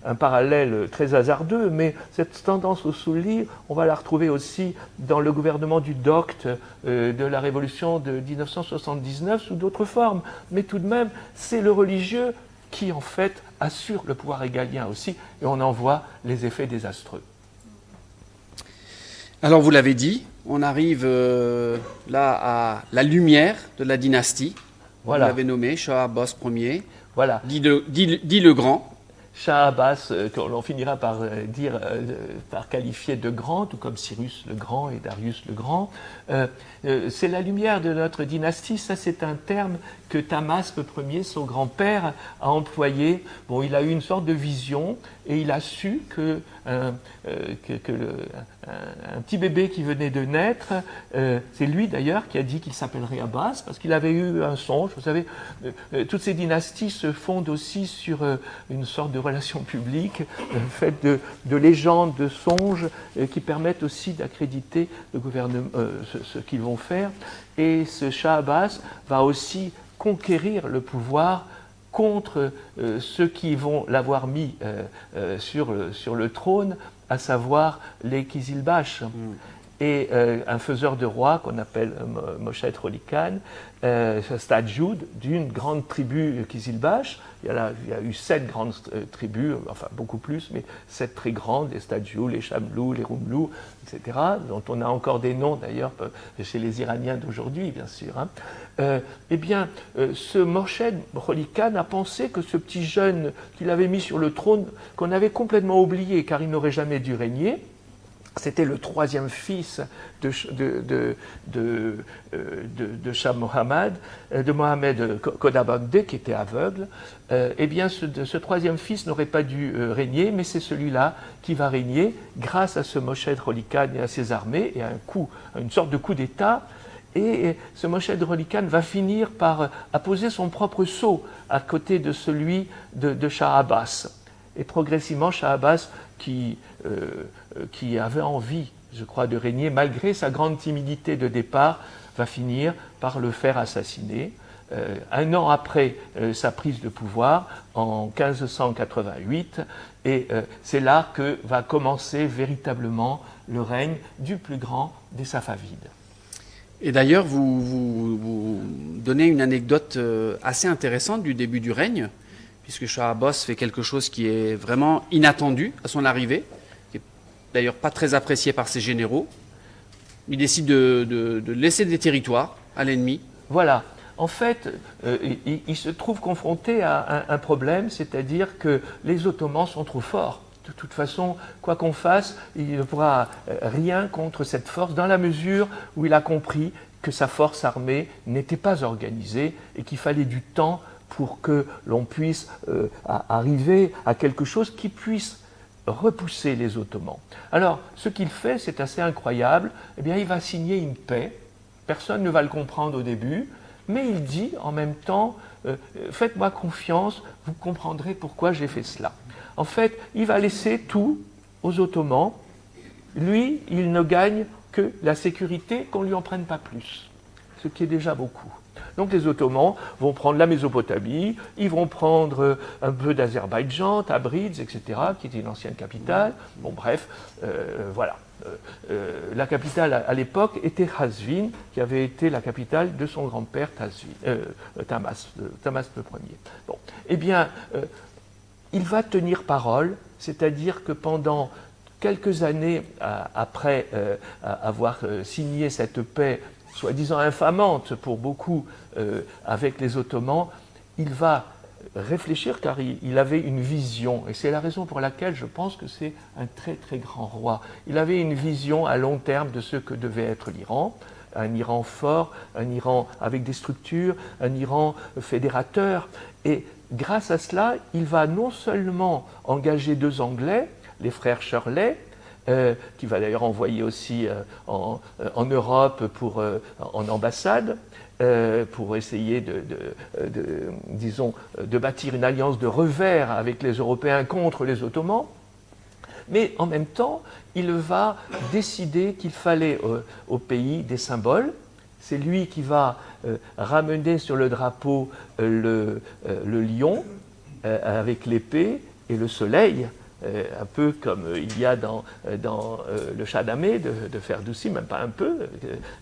un parallèle très hasardeux, mais cette tendance au Souli, on va la retrouver aussi dans le gouvernement du Doct de la révolution de 1979 sous d'autres formes. Mais tout de même, c'est le religieux qui en fait assure le pouvoir régalien aussi, et on en voit les effets désastreux. Alors vous l'avez dit, on arrive là à la lumière de la dynastie. Voilà. Vous l'avez nommé, Shah Abbas Ier, voilà. dit le Grand. Shah Abbas, qu'on finira par qualifier de grand, tout comme Cyrus le Grand et Darius le Grand. C'est la lumière de notre dynastie, ça c'est un terme que Tahmasp Ier, son grand-père, a employé. Bon, il a eu une sorte de vision et il a su que un petit bébé qui venait de naître, c'est lui d'ailleurs qui a dit qu'il s'appellerait Abbas, parce qu'il avait eu un songe. Vous savez, toutes ces dynasties se fondent aussi sur une sorte de relation publique, faite de légendes, de songes, qui permettent aussi d'accréditer le gouvernement, ce qu'ils vont faire. Et ce Shah Abbas va aussi conquérir le pouvoir contre ceux qui vont l'avoir mis sur le trône, à savoir les Kizilbash. Et un faiseur de roi qu'on appelle Moshe Rolikan, Stadjoud, d'une grande tribu Kizilbash. Il y a eu 7 grandes tribus, enfin beaucoup plus, mais 7 très grandes, les Stadjoud, les Shamlou, les Rumlou, etc., dont on a encore des noms d'ailleurs chez les Iraniens d'aujourd'hui, bien sûr. Eh bien, ce Moshe Rolikan a pensé que ce petit jeune qu'il avait mis sur le trône, qu'on avait complètement oublié car il n'aurait jamais dû régner, c'était le 3e fils de Shah Mohammed, de Mohammed Kodabagdeh, qui était aveugle. Eh bien, ce 3e fils n'aurait pas dû régner, mais c'est celui-là qui va régner grâce à ce Moshe Rolikan et à ses armées, et à une sorte de coup d'État. Et ce Moshe Rolikan va finir par apposer son propre sceau à côté de celui de Shah Abbas. Et progressivement, Shah Abbas, qui avait envie, je crois, de régner, malgré sa grande timidité de départ, va finir par le faire assassiner. Un an après sa prise de pouvoir, en 1588, et c'est là que va commencer véritablement le règne du plus grand des Safavides. Et d'ailleurs, vous donnez une anecdote assez intéressante du début du règne, puisque Shah Abbas fait quelque chose qui est vraiment inattendu à son arrivée, qui n'est d'ailleurs pas très apprécié par ses généraux. Il décide de laisser des territoires à l'ennemi. Voilà. En fait, il se trouve confronté à un problème, c'est-à-dire que les Ottomans sont trop forts. De toute façon, quoi qu'on fasse, il ne pourra rien contre cette force, dans la mesure où il a compris que sa force armée n'était pas organisée et qu'il fallait du temps pour que l'on puisse arriver à quelque chose qui puisse repousser les Ottomans. Alors, ce qu'il fait, c'est assez incroyable. Eh bien, il va signer une paix Personne ne va le comprendre au début, mais il dit en même temps, faites-moi confiance, vous comprendrez pourquoi j'ai fait cela. En fait, il va laisser tout aux Ottomans. Lui, il ne gagne que la sécurité, qu'on ne lui en prenne pas plus, ce qui est déjà beaucoup. Donc les Ottomans vont prendre la Mésopotamie, ils vont prendre un peu d'Azerbaïdjan, Tabriz, etc., qui était une ancienne capitale. Bon, bref, voilà. La capitale à l'époque était Qazvin, qui avait été la capitale de son grand-père Tahmasp Ier. Bon, eh bien, il va tenir parole, c'est-à-dire que pendant quelques années après avoir signé cette paix, soi-disant infamante pour beaucoup avec les Ottomans, il va réfléchir car il avait une vision, et c'est la raison pour laquelle je pense que c'est un très très grand roi. Il avait une vision à long terme de ce que devait être l'Iran, un Iran fort, un Iran avec des structures, un Iran fédérateur, et grâce à cela, il va non seulement engager 2 Anglais, les frères Shirley, qui va d'ailleurs envoyer aussi en Europe en ambassade, pour essayer de bâtir une alliance de revers avec les Européens contre les Ottomans. Mais en même temps, il va décider qu'il fallait au pays des symboles. C'est lui qui va ramener sur le drapeau le lion avec l'épée et le soleil, un peu comme il y a dans le Shahnameh de Ferdoussi, même pas un peu,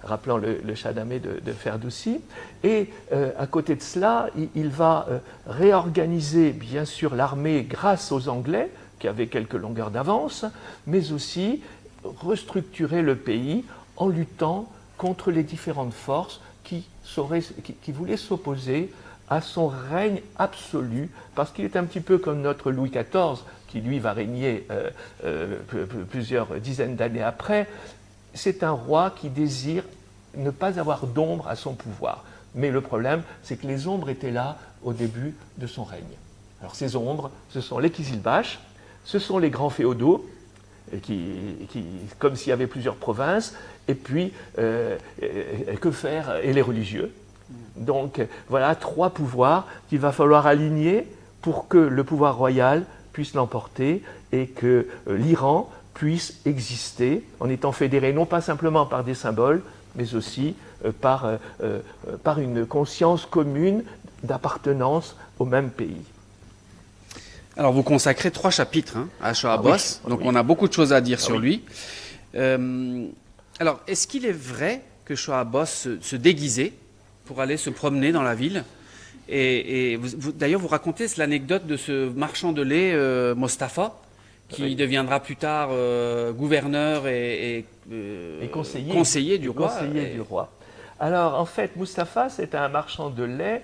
rappelant le Shahnameh de Ferdoussi. Et à côté de cela, il va réorganiser bien sûr l'armée grâce aux Anglais, qui avaient quelques longueurs d'avance, mais aussi restructurer le pays en luttant contre les différentes forces qui voulaient s'opposer à son règne absolu, parce qu'il est un petit peu comme notre Louis XIV, qui lui va régner plusieurs dizaines d'années après. C'est un roi qui désire ne pas avoir d'ombre à son pouvoir. Mais le problème, c'est que les ombres étaient là au début de son règne. Alors ces ombres, ce sont les Kizilbash, ce sont les grands féodaux, comme s'il y avait plusieurs provinces, et puis, que faire, et les religieux. Donc voilà 3 pouvoirs qu'il va falloir aligner pour que le pouvoir royal puisse l'emporter et que l'Iran puisse exister en étant fédéré non pas simplement par des symboles, mais aussi par une conscience commune d'appartenance au même pays. Alors vous consacrez 3 chapitres à Shoah Abbas, donc on a beaucoup de choses à dire sur lui. Alors est-ce qu'il est vrai que Shoah Abbas se déguisait pour aller se promener dans la ville? Et d'ailleurs, vous racontez l'anecdote de ce marchand de lait, Mostafa, qui deviendra plus tard gouverneur et conseiller du roi. Du roi. Alors, en fait, Mustapha, c'est un marchand de lait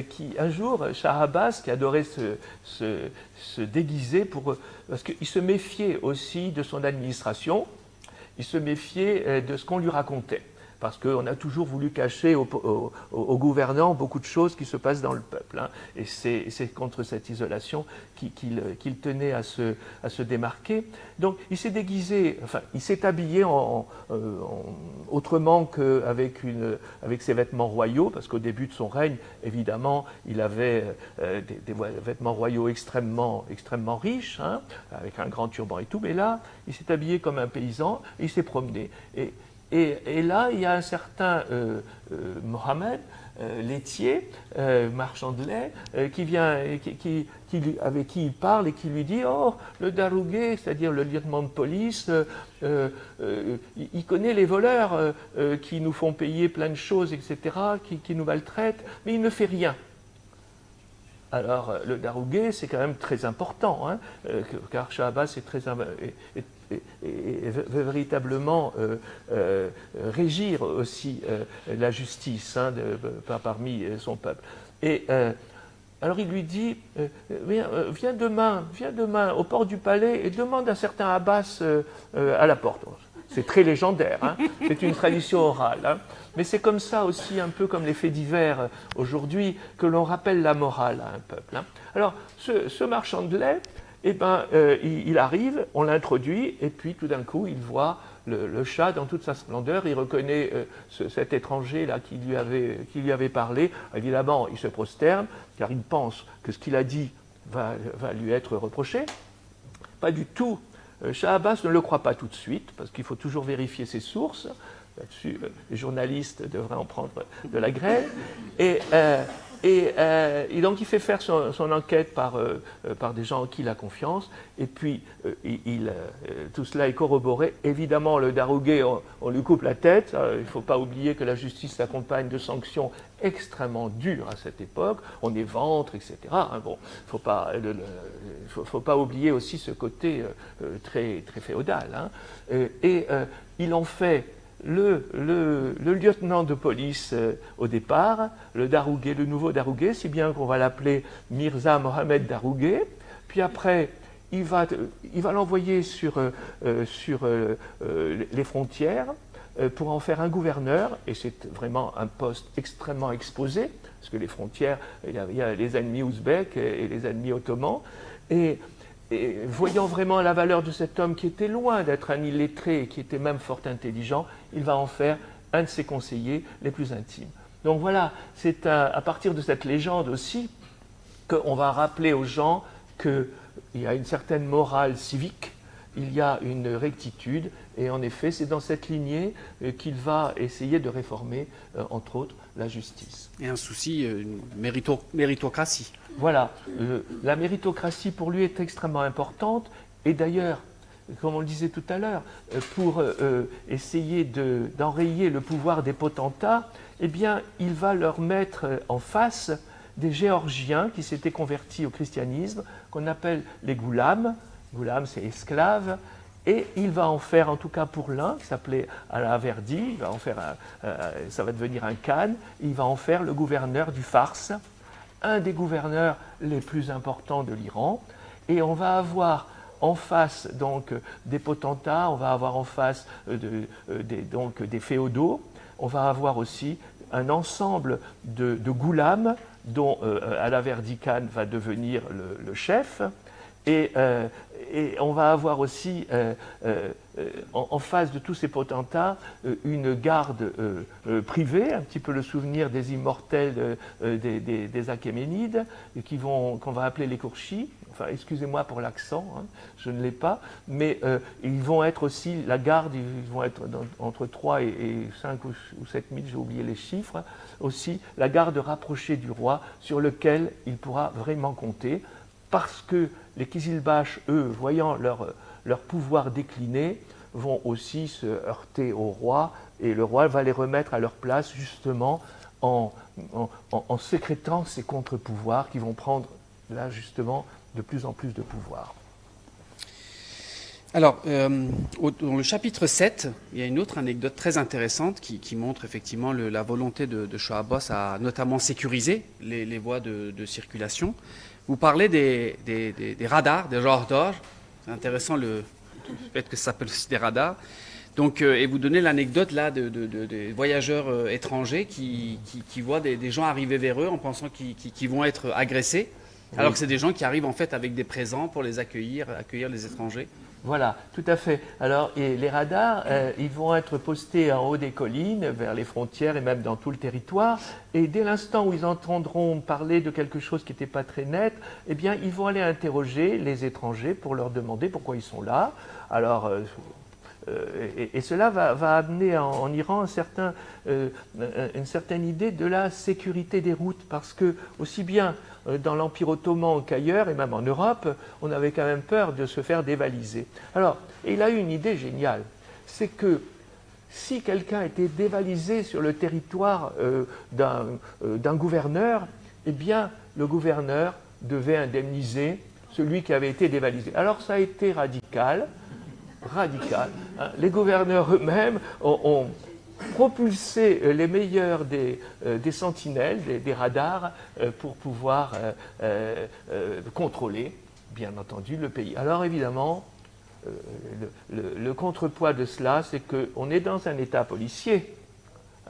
qui, un jour, Shah Abbas, qui adorait se déguiser parce qu'il se méfiait aussi de son administration, il se méfiait de ce qu'on lui racontait. Parce qu'on a toujours voulu cacher aux gouvernants beaucoup de choses qui se passent dans le peuple. Et c'est contre cette isolation qu'il tenait à se démarquer. Donc il s'est déguisé, enfin il s'est habillé autrement qu'avec ses vêtements royaux, parce qu'au début de son règne, évidemment, il avait des vêtements royaux extrêmement riches, avec un grand turban et tout, mais là, il s'est habillé comme un paysan, et il s'est promené. Et là, il y a un certain Mohamed, laitier, marchand de lait, qui vient, avec qui il parle et qui lui dit « Oh, le darougué, c'est-à-dire le lieutenant de police, il connaît les voleurs qui nous font payer plein de choses, etc., qui nous maltraitent, mais il ne fait rien. » Alors, le darougué, c'est quand même très important, car Shah Abbas veut véritablement régir aussi la justice parmi son peuple. Et alors il lui dit viens demain au port du palais et demande un certain Abbas à la porte. C'est très légendaire, c'est une tradition orale. Mais c'est comme ça aussi, un peu comme les faits divers aujourd'hui, que l'on rappelle la morale à un peuple. Alors, ce marchand de lait eh ben, il arrive, on l'introduit, et puis tout d'un coup, il voit le Shah dans toute sa splendeur. Il reconnaît cet étranger-là qui lui avait parlé. Évidemment, il se prosterne, car il pense que ce qu'il a dit va lui être reproché. Pas du tout. Shah Abbas ne le croit pas tout de suite, parce qu'il faut toujours vérifier ses sources. Là-dessus, les journalistes devraient en prendre de la graine. Et donc il fait faire son enquête par des gens en qui il a confiance, et puis tout cela est corroboré. Évidemment, le darougué, on lui coupe la tête. Il ne faut pas oublier que la justice s'accompagne de sanctions extrêmement dures à cette époque. On éventre, etc. Bon, faut pas oublier aussi ce côté très, très féodal. Il en fait le lieutenant de police au départ, le nouveau darougué, si bien qu'on va l'appeler Mirza Mohamed Darougué. Puis après, il va l'envoyer sur les frontières pour en faire un gouverneur, et c'est vraiment un poste extrêmement exposé, parce que les frontières, il y a les ennemis ouzbeks et les ennemis ottomans, et voyant vraiment la valeur de cet homme qui était loin d'être un illettré, qui était même fort intelligent, il va en faire un de ses conseillers les plus intimes. Donc voilà, c'est à partir de cette légende aussi qu'on va rappeler aux gens qu'il y a une certaine morale civique, il y a une rectitude, et en effet, c'est dans cette lignée qu'il va essayer de réformer, entre autres, la justice. Et un souci, une méritocratie. Voilà, la méritocratie pour lui est extrêmement importante, et d'ailleurs, comme on le disait tout à l'heure, pour essayer d'enrayer le pouvoir des potentats, eh bien, il va leur mettre en face des Géorgiens qui s'étaient convertis au christianisme, qu'on appelle les goulams. Goulam, c'est esclave, et il va en faire, en tout cas pour l'un, qui s'appelait Alaverdi, il va en faire ça va devenir un khan, il va en faire le gouverneur du Fars, un des gouverneurs les plus importants de l'Iran, et on va avoir en face donc des potentats, on va avoir en face donc des féodaux, on va avoir aussi un ensemble de goulams dont Alaverdi Khan va devenir le chef. Et on va avoir aussi, en face de tous ces potentats, une garde privée, un petit peu le souvenir des immortels des Achéménides, qu'on va appeler les Kourchis. Enfin, excusez-moi pour l'accent, hein, je ne l'ai pas, mais ils vont être aussi la garde, ils vont être entre 3 et 5 ou 7 000, j'ai oublié les chiffres, aussi la garde rapprochée du roi sur lequel il pourra vraiment compter, parce que les Kizilbash, eux, voyant leur pouvoir décliner, vont aussi se heurter au roi, et le roi va les remettre à leur place justement en sécrétant ces contre-pouvoirs qui vont prendre là justement de plus en plus de pouvoir. Alors, dans le chapitre 7, il y a une autre anecdote très intéressante qui montre effectivement la volonté de Shah Abbas à notamment sécuriser les voies de circulation. Vous parlez des radars, des radars. C'est intéressant le fait que ça s'appelle aussi des radars. Donc, et vous donnez l'anecdote là des voyageurs étrangers qui voient des gens arriver vers eux en pensant qu'ils vont être agressés, alors que c'est des gens qui arrivent en fait avec des présents pour les accueillir les étrangers. Voilà, tout à fait. Alors, et les radars, ils vont être postés en haut des collines, vers les frontières et même dans tout le territoire. Et dès l'instant où ils entendront parler de quelque chose qui n'était pas très net, eh bien, ils vont aller interroger les étrangers pour leur demander pourquoi ils sont là. Alors, et cela va amener en Iran une certaine idée de la sécurité des routes, parce que aussi bien dans l'Empire ottoman qu'ailleurs, et même en Europe, on avait quand même peur de se faire dévaliser. Alors, il a eu une idée géniale, c'est que si quelqu'un était dévalisé sur le territoire d'un gouverneur, eh bien, le gouverneur devait indemniser celui qui avait été dévalisé. Alors, ça a été radical. Hein. Les gouverneurs eux-mêmes ont propulsé les meilleurs des sentinelles, des radars, pour pouvoir contrôler, bien entendu, le pays. Alors évidemment, le contrepoids de cela, c'est qu'on est dans un État policier,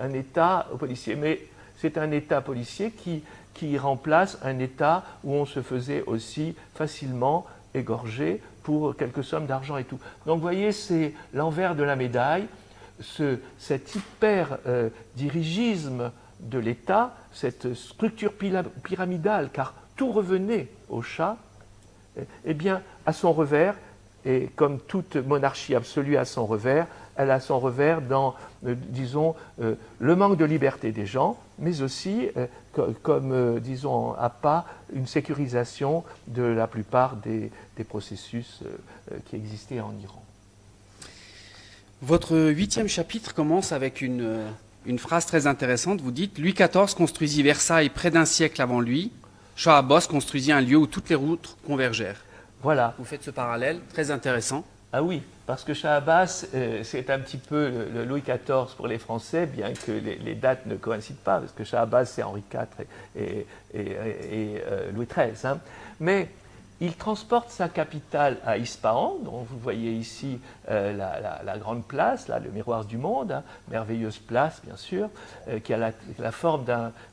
mais c'est un État policier qui remplace un État où on se faisait aussi facilement égorgés pour quelques sommes d'argent et tout. Donc vous voyez, c'est l'envers de la médaille, cet hyper-dirigisme de l'État, cette structure pyramidale, car tout revenait au Shah, eh bien, à son revers, et comme toute monarchie absolue a son revers, elle a son revers dans, disons, le manque de liberté des gens, mais aussi, disons, à pas une sécurisation de la plupart des processus qui existaient en Iran. Votre 8e chapitre commence avec une phrase très intéressante. Vous dites « Louis XIV construisit Versailles près d'un siècle avant lui. Shah Abbas construisit un lieu où toutes les routes convergèrent. » Voilà. Vous faites ce parallèle, très intéressant. Ah oui, parce que Shah Abbas, c'est un petit peu le Louis XIV pour les Français, bien que les dates ne coïncident pas, parce que Shah Abbas, c'est Henri IV et Louis XIII. Hein. Mais il transporte sa capitale à Ispahan, dont vous voyez ici la grande place, là, le miroir du monde, hein, merveilleuse place bien sûr, qui a la forme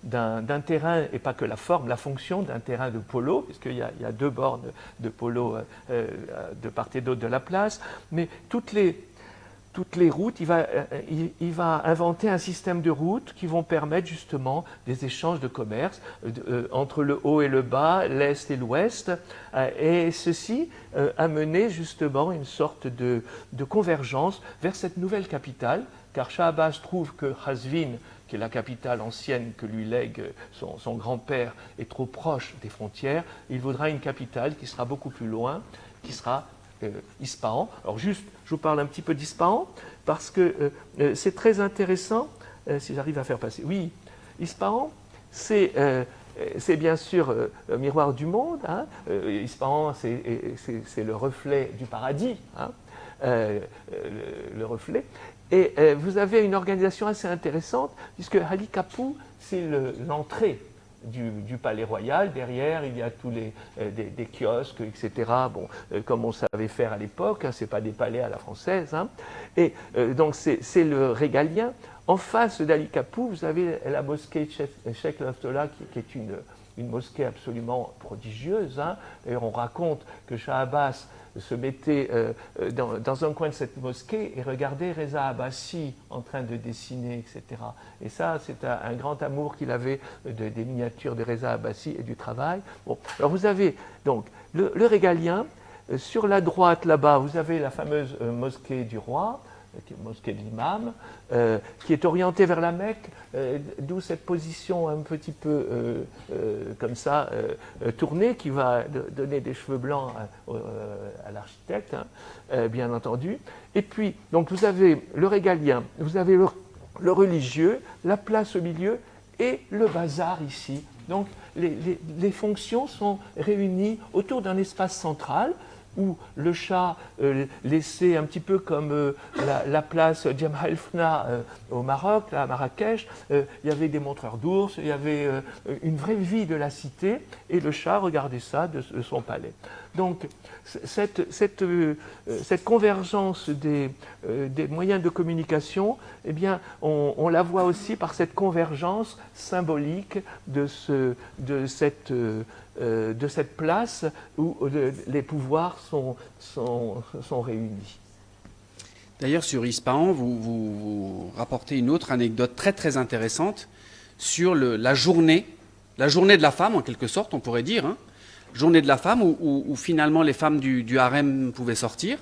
d'un terrain, et pas que la forme, la fonction d'un terrain de polo, puisqu'il y a 2 bornes de polo de part et d'autre de la place, mais toutes les routes, il va inventer un système de routes qui vont permettre justement des échanges de commerce entre le haut et le bas, l'est et l'ouest, et ceci a mené justement une sorte de convergence vers cette nouvelle capitale, car Shah Abbas trouve que Qazvin, qui est la capitale ancienne que lui lègue son grand-père, est trop proche des frontières. Il voudra une capitale qui sera beaucoup plus loin, qui sera Ispahan. Alors juste, je vous parle un petit peu d'Ispahan, parce que c'est très intéressant, si j'arrive à faire passer. Oui, Ispahan, c'est bien sûr le miroir du monde. Hein. Ispahan, c'est le reflet du paradis, hein. Le reflet. Et vous avez une organisation assez intéressante, puisque Ali Kapou, c'est l'entrée du palais royal. Derrière, il y a tous des kiosques, etc., bon, comme on savait faire à l'époque, hein, ce n'est pas des palais à la française. Hein. Et donc, c'est le régalien. En face d'Ali Kapou, vous avez la mosquée Cheikh Laftola, qui est une mosquée absolument prodigieuse. Hein. D'ailleurs, on raconte que Shah Abbas se mettait dans un coin de cette mosquée et regardait Reza Abbasi en train de dessiner, etc. Et ça, c'est un grand amour qu'il avait des miniatures de Reza Abbasi et du travail. Bon. Alors vous avez donc le régalien. Sur la droite, là-bas, vous avez la fameuse mosquée du roi, mosquée de l'imam, qui est orientée vers la Mecque, d'où cette position un petit peu comme ça, tournée, qui va donner des cheveux blancs à l'architecte, hein, bien entendu. Et puis, donc vous avez le régalien, vous avez le religieux, la place au milieu et le bazar ici. Donc les fonctions sont réunies autour d'un espace central, où le Shah laissait un petit peu comme la place Jemaa el-Fna au Maroc, là, à Marrakech, il y avait des montreurs d'ours, il y avait une vraie vie de la cité, et le Shah regardait ça de son palais. Donc cette convergence des moyens de communication, eh bien, on la voit aussi par cette convergence symbolique de cette place où les pouvoirs sont réunis. D'ailleurs, sur Ispahan, vous rapportez une autre anecdote très très intéressante sur la journée de la femme, en quelque sorte, on pourrait dire. Hein. Journée de la femme où finalement les femmes du harem pouvaient sortir,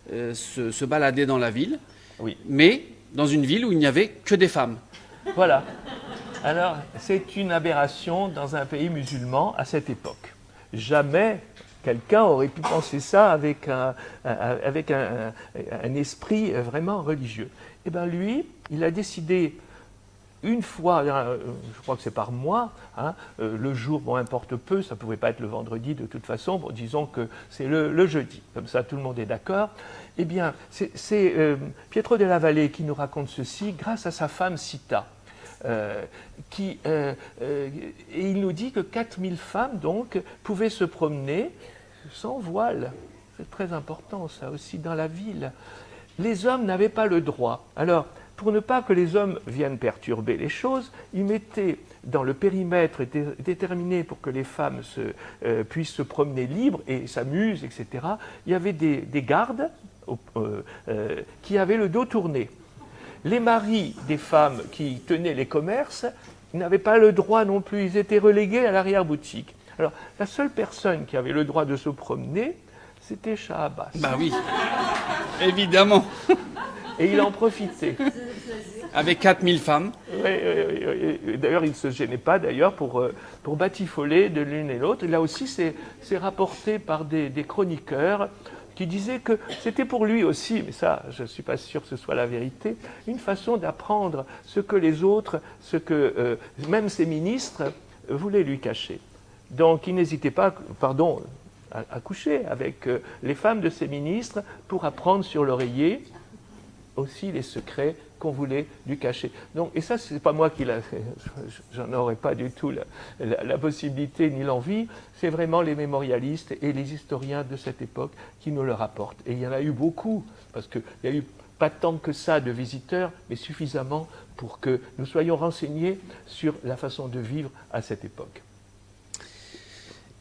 se balader dans la ville, oui. Mais dans une ville où il n'y avait que des femmes. Voilà. Alors, c'est une aberration dans un pays musulman à cette époque. Jamais quelqu'un aurait pu penser ça avec un esprit vraiment religieux. Eh bien, lui, il a décidé une fois, je crois que c'est par mois, hein, le jour, bon, importe peu, ça ne pouvait pas être le vendredi de toute façon, bon, disons que c'est le jeudi, comme ça tout le monde est d'accord. Eh bien, c'est Pietro della Valle qui nous raconte ceci grâce à sa femme Sita. Et il nous dit que 4000 femmes donc pouvaient se promener sans voile. C'est très important ça aussi dans la ville. Les hommes n'avaient pas le droit. Alors pour ne pas que les hommes viennent perturber les choses, il mettait dans le périmètre déterminé pour que les femmes puissent se promener libres et s'amusent, etc., il y avait des gardes qui avaient le dos tourné. Les maris des femmes qui tenaient les commerces n'avaient pas le droit non plus, ils étaient relégués à l'arrière-boutique. Alors, la seule personne qui avait le droit de se promener, c'était Shah Abbas. Bah oui, évidemment. Et il en profitait. Avec 4000 femmes. Oui. D'ailleurs, il ne se gênait pas pour batifoler de l'une et l'autre. Et là aussi, c'est rapporté par des chroniqueurs qui disaient que c'était pour lui aussi, mais ça, je ne suis pas sûr que ce soit la vérité, une façon d'apprendre ce que les autres, ce que même ses ministres voulaient lui cacher. Donc, il n'hésitait pas, à coucher avec les femmes de ses ministres pour apprendre sur l'oreiller aussi les secrets qu'on voulait lui cacher. Donc, et ça, c'est pas moi qui j'en aurais pas du tout la possibilité ni l'envie, c'est vraiment les mémorialistes et les historiens de cette époque qui nous le rapportent. Et il y en a eu beaucoup, parce qu'il y a eu pas tant que ça de visiteurs, mais suffisamment pour que nous soyons renseignés sur la façon de vivre à cette époque.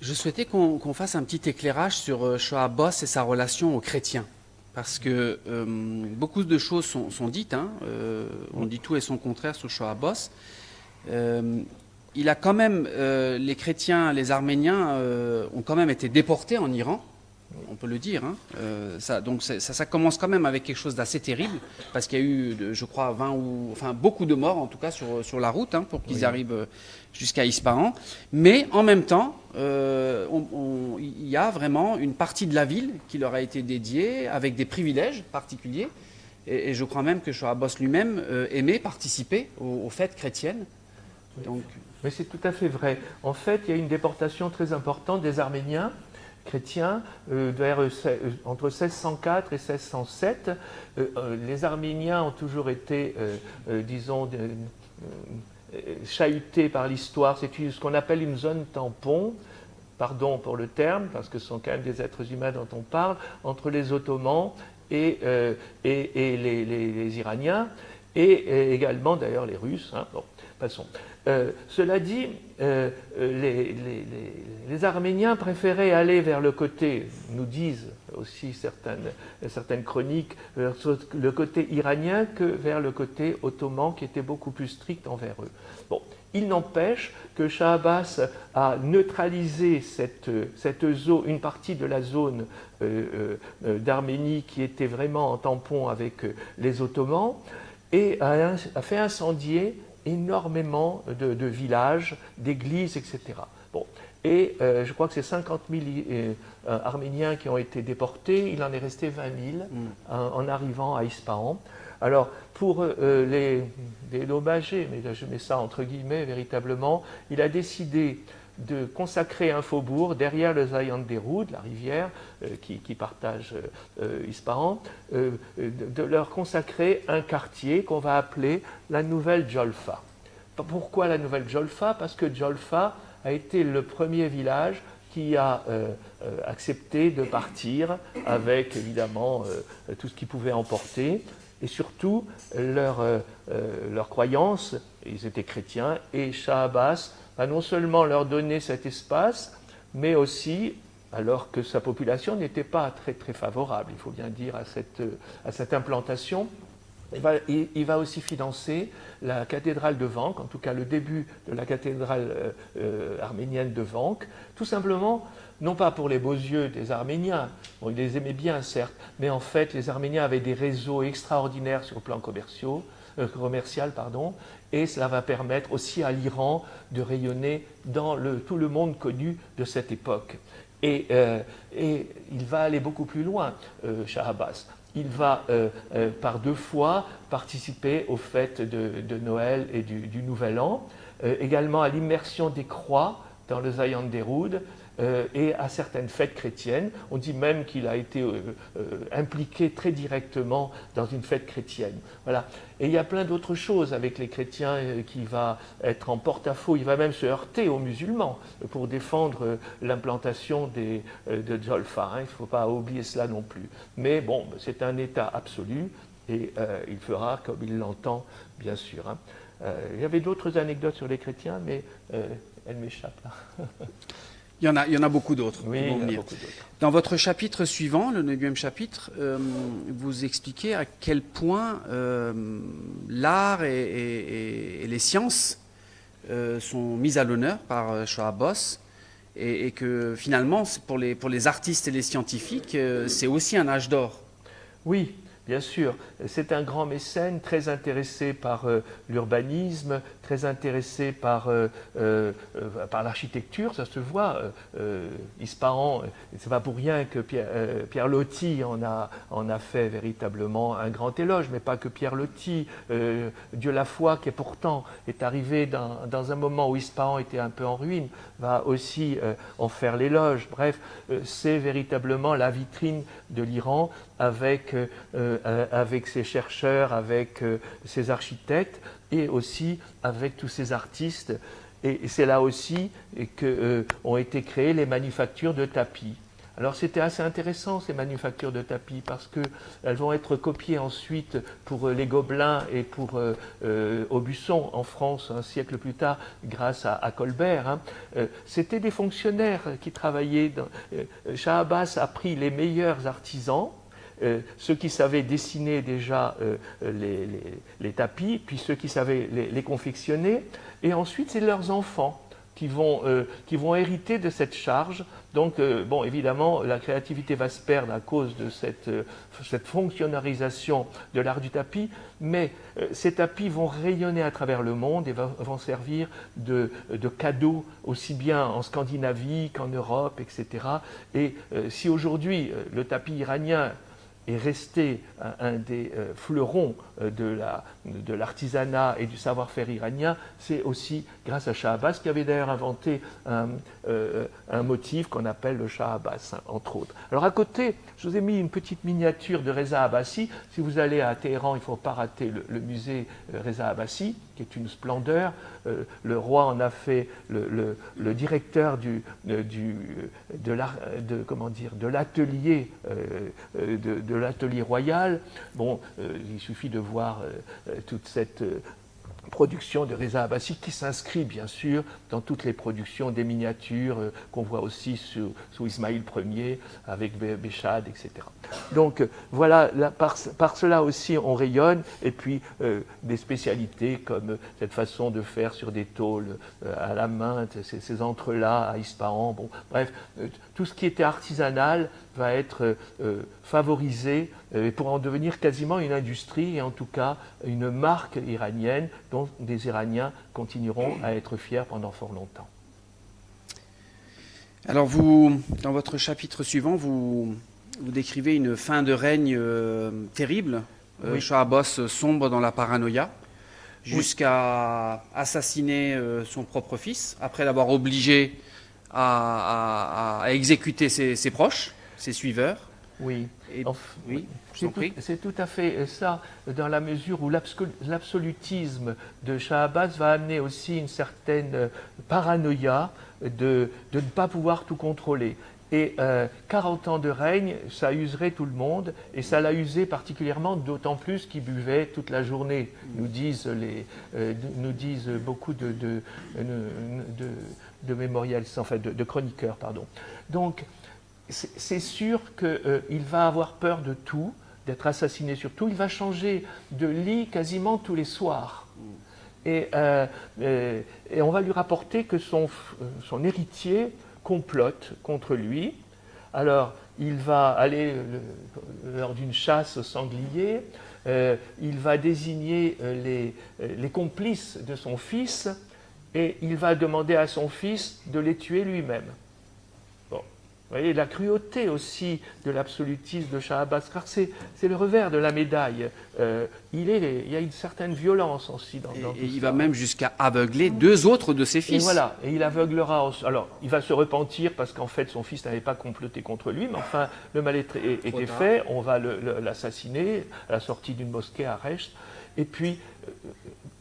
Je souhaitais qu'on fasse un petit éclairage sur Shah Abbas et sa relation aux chrétiens. Parce que beaucoup de choses sont dites. On dit tout et son contraire sur Shah Abbas. Il a quand même, les chrétiens, les Arméniens ont quand même été déportés en Iran. On peut le dire. Donc ça commence quand même avec quelque chose d'assez terrible, parce qu'il y a eu, je crois, beaucoup de morts, en tout cas, sur la route, pour qu'ils arrivent jusqu'à Ispahan. Mais en même temps, il y a vraiment une partie de la ville qui leur a été dédiée, avec des privilèges particuliers. Et je crois même que Shah Abbas lui-même aimait participer aux fêtes chrétiennes. Donc... Mais c'est tout à fait vrai. En fait, il y a une déportation très importante des Arméniens chrétiens entre 1604 et 1607. Les Arméniens ont toujours été, chahutés par l'histoire. C'est ce qu'on appelle une zone tampon, pardon pour le terme, parce que ce sont quand même des êtres humains dont on parle, entre les Ottomans et les Iraniens, et également d'ailleurs les Russes. Bon, passons. Cela dit, les Arméniens préféraient aller vers le côté, nous disent aussi certaines chroniques, vers le côté iranien que vers le côté ottoman qui était beaucoup plus strict envers eux. Bon, il n'empêche que Shah Abbas a neutralisé une partie de la zone d'Arménie qui était vraiment en tampon avec les Ottomans et a fait incendier énormément de villages, d'églises, etc. Bon. Et je crois que c'est 50 000 Arméniens qui ont été déportés. Il en est resté 20 000 en arrivant à Ispahan. Alors, pour les dédommager, mais là je mets ça entre guillemets véritablement, il a décidé de consacrer un faubourg derrière le Zayanderud, la rivière qui partage Ispahan, de leur consacrer un quartier qu'on va appeler la Nouvelle Djolfa. Pourquoi la Nouvelle Djolfa? Parce que Djolfa a été le premier village qui a accepté de partir avec évidemment tout ce qu'ils pouvaient emporter et surtout leur croyance. Ils étaient chrétiens et Shah Abbas a non seulement leur donné cet espace, mais aussi, alors que sa population n'était pas très très favorable, il faut bien dire, à cette implantation, il va aussi financer la cathédrale de Vank, en tout cas le début de la cathédrale arménienne de Vank, tout simplement, non pas pour les beaux yeux des Arméniens, bon, ils les aimaient bien certes, mais en fait les Arméniens avaient des réseaux extraordinaires sur le plan commercial, et cela va permettre aussi à l'Iran de rayonner dans tout le monde connu de cette époque. Et il va aller beaucoup plus loin, Shah Abbas. Il va par 2 fois participer aux fêtes de Noël et du Nouvel An, également à l'immersion des croix dans le Zayanderud, et à certaines fêtes chrétiennes. On dit même qu'il a été impliqué très directement dans une fête chrétienne. Voilà. Et il y a plein d'autres choses avec les chrétiens qui va être en porte-à-faux. Il va même se heurter aux musulmans pour défendre l'implantation de Djolfa. Il ne faut pas oublier cela non plus. Mais bon, c'est un État absolu. et il fera comme il l'entend, bien sûr. Hein. Il y avait d'autres anecdotes sur les chrétiens, mais elles m'échappent là. Il y en a beaucoup d'autres. Oui, qui vont il y en a venir. beaucoup d'autres. Dans votre chapitre suivant, le 9e chapitre, vous expliquez à quel point l'art et les sciences sont mises à l'honneur par Shoah Boss, et que finalement, pour les artistes et les scientifiques, c'est aussi un âge d'or. Oui, bien sûr. C'est un grand mécène, très intéressé par l'urbanisme, très intéressé par l'architecture, ça se voit. Ispahan, c'est pas pour rien que Pierre Loti en a fait véritablement un grand éloge, mais pas que Pierre Loti. Dieu Lafoi, qui pourtant est arrivé dans un moment où Ispahan était un peu en ruine, va aussi en faire l'éloge. Bref, c'est véritablement la vitrine de l'Iran avec ses chercheurs, avec ses architectes et aussi avec tous ces artistes. Et c'est là aussi qu'ont été créées les manufactures de tapis. Alors c'était assez intéressant ces manufactures de tapis parce qu'elles vont être copiées ensuite pour les Gobelins et pour Aubusson en France un siècle plus tard grâce à Colbert. Hein. C'était des fonctionnaires qui travaillaient. Shah Abbas a pris les meilleurs artisans, ceux qui savaient dessiner déjà les tapis, puis ceux qui savaient les confectionner, et ensuite c'est leurs enfants qui vont hériter de cette charge. Donc, bon, évidemment, la créativité va se perdre à cause de cette fonctionnalisation de l'art du tapis, mais ces tapis vont rayonner à travers le monde et vont servir de cadeaux aussi bien en Scandinavie qu'en Europe, etc. Et si aujourd'hui le tapis iranien est resté un des fleurons de l'artisanat et du savoir-faire iranien, c'est aussi grâce à Shah Abbas, qui avait d'ailleurs inventé un motif qu'on appelle le Shah Abbas, hein, entre autres. Alors à côté, je vous ai mis une petite miniature de Reza Abbasi. Si vous allez à Téhéran, il ne faut pas rater le musée Reza Abbasi, qui est une splendeur. Le roi en a fait le directeur de l'atelier royal. Bon, il suffit de voir toute cette production de Reza Abbasi qui s'inscrit bien sûr dans toutes les productions des miniatures qu'on voit aussi sous Ismaïl Ier avec Béchad, etc. Donc voilà, là, par cela aussi on rayonne, et puis des spécialités comme cette façon de faire sur des tôles à la main, ces entrelacs à Ispahan, bon, bref, tout ce qui était artisanal va être favorisé pour en devenir quasiment une industrie, et en tout cas une marque iranienne dont des Iraniens continueront à être fiers pendant fort longtemps. Alors vous, dans votre chapitre suivant, vous décrivez une fin de règne terrible. Oui. Shah Abbas sombre dans la paranoïa jusqu'à assassiner son propre fils, après l'avoir obligé à exécuter ses proches, ses suiveurs. Oui. Oui, c'est tout à fait ça, dans la mesure où l'absolutisme de Shah Abbas va amener aussi une certaine paranoïa de ne pas pouvoir tout contrôler. Et 40 ans de règne, ça userait tout le monde, et ça l'a usé particulièrement, d'autant plus qu'il buvait toute la journée, nous disent beaucoup de mémoriels, enfin de chroniqueurs, pardon. Donc, c'est sûr qu'il va avoir peur de tout, d'être assassiné sur tout. Il va changer de lit quasiment tous les soirs. Et on va lui rapporter que son héritier complote contre lui. Alors, il va aller lors d'une chasse au sanglier, il va désigner les complices de son fils, et il va demander à son fils de les tuer lui-même. Vous voyez, la cruauté aussi de l'absolutisme de Shah Abbas, car c'est le revers de la médaille. Il y a une certaine violence aussi dans tout il ça. va même jusqu'à aveugler 2 autres de ses fils. Et voilà, et il aveuglera. Alors, il va se repentir parce qu'en fait, son fils n'avait pas comploté contre lui, mais enfin, le mal était fait. On va l'assassiner à la sortie d'une mosquée à Recht. Et puis,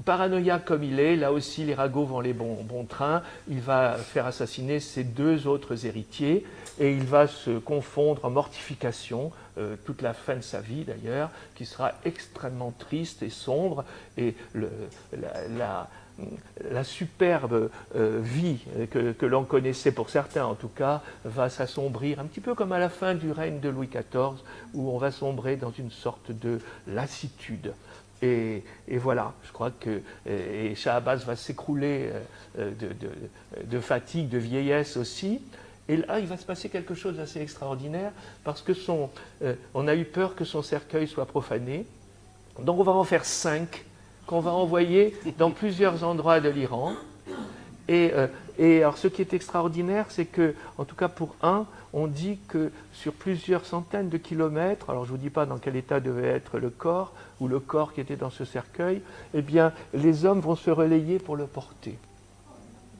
paranoïaque comme il est, là aussi les ragots vont les bons trains, il va faire assassiner ses 2 autres héritiers et il va se confondre en mortification toute la fin de sa vie d'ailleurs, qui sera extrêmement triste et sombre, et la superbe vie que l'on connaissait, pour certains en tout cas, va s'assombrir, un petit peu comme à la fin du règne de Louis XIV, où on va sombrer dans une sorte de lassitude. Et voilà, je crois que Shah Abbas va s'écrouler de fatigue, de vieillesse aussi. Et là, il va se passer quelque chose d'assez extraordinaire, parce que on a eu peur que son cercueil soit profané. Donc on va en faire 5 qu'on va envoyer dans plusieurs endroits de l'Iran. Et alors ce qui est extraordinaire, c'est que, en tout cas pour un, on dit que sur plusieurs centaines de kilomètres, alors je ne vous dis pas dans quel état devait être le corps, ou le corps qui était dans ce cercueil, eh bien les hommes vont se relayer pour le porter.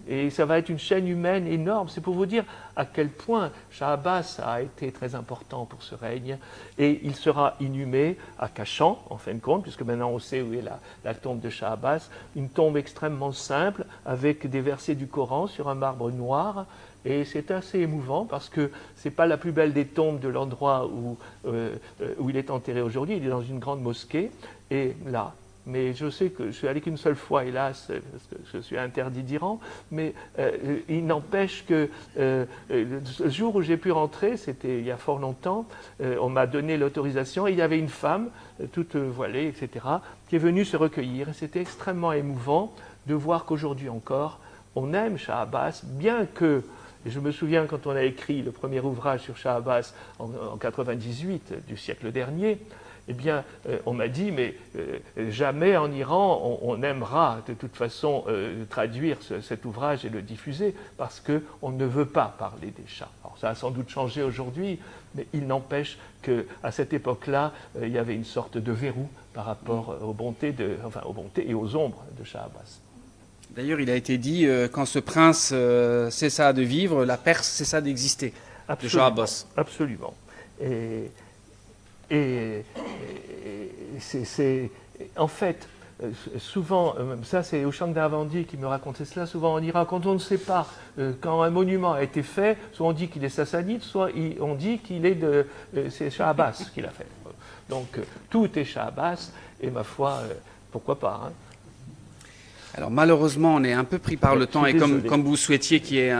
Et ça va être une chaîne humaine énorme. C'est pour vous dire à quel point Shah Abbas a été très important pour ce règne. Et il sera inhumé à Cachan, en fin de compte, puisque maintenant on sait où est la tombe de Shah Abbas. Une tombe extrêmement simple, avec des versets du Coran sur un marbre noir. Et c'est assez émouvant, parce que ce n'est pas la plus belle des tombes de l'endroit où il est enterré aujourd'hui. Il est dans une grande mosquée. Et là, mais je sais que je suis allé qu'une seule fois, hélas, parce que je suis interdit d'Iran, mais il n'empêche que le jour où j'ai pu rentrer, c'était il y a fort longtemps, on m'a donné l'autorisation, et il y avait une femme, toute voilée, etc., qui est venue se recueillir, et c'était extrêmement émouvant de voir qu'aujourd'hui encore, on aime Shah Abbas, bien que, et je me souviens quand on a écrit le premier ouvrage sur Shah Abbas en 98 du siècle dernier, eh bien, on m'a dit, mais jamais en Iran on aimera de toute façon traduire cet ouvrage et le diffuser, parce qu'on ne veut pas parler des chats. Alors ça a sans doute changé aujourd'hui, mais il n'empêche qu'à cette époque-là, il y avait une sorte de verrou par rapport aux bontés et aux ombres de Shah Abbas. D'ailleurs, il a été dit, quand ce prince cessa de vivre, la Perse cessa d'exister, de Shah Abbas. Absolument. Et c'est en fait, souvent, ça c'est Hoshang Dahvandi qui me racontait cela, souvent en Iran, quand on ne sait pas, quand un monument a été fait, soit on dit qu'il est sassanide, soit on dit qu'il est c'est Shah Abbas qui l'a fait. Donc tout est Shah Abbas, et ma foi, pourquoi pas, hein. Alors malheureusement, on est un peu pris par le temps, et désolé. comme vous souhaitiez qu'il y ait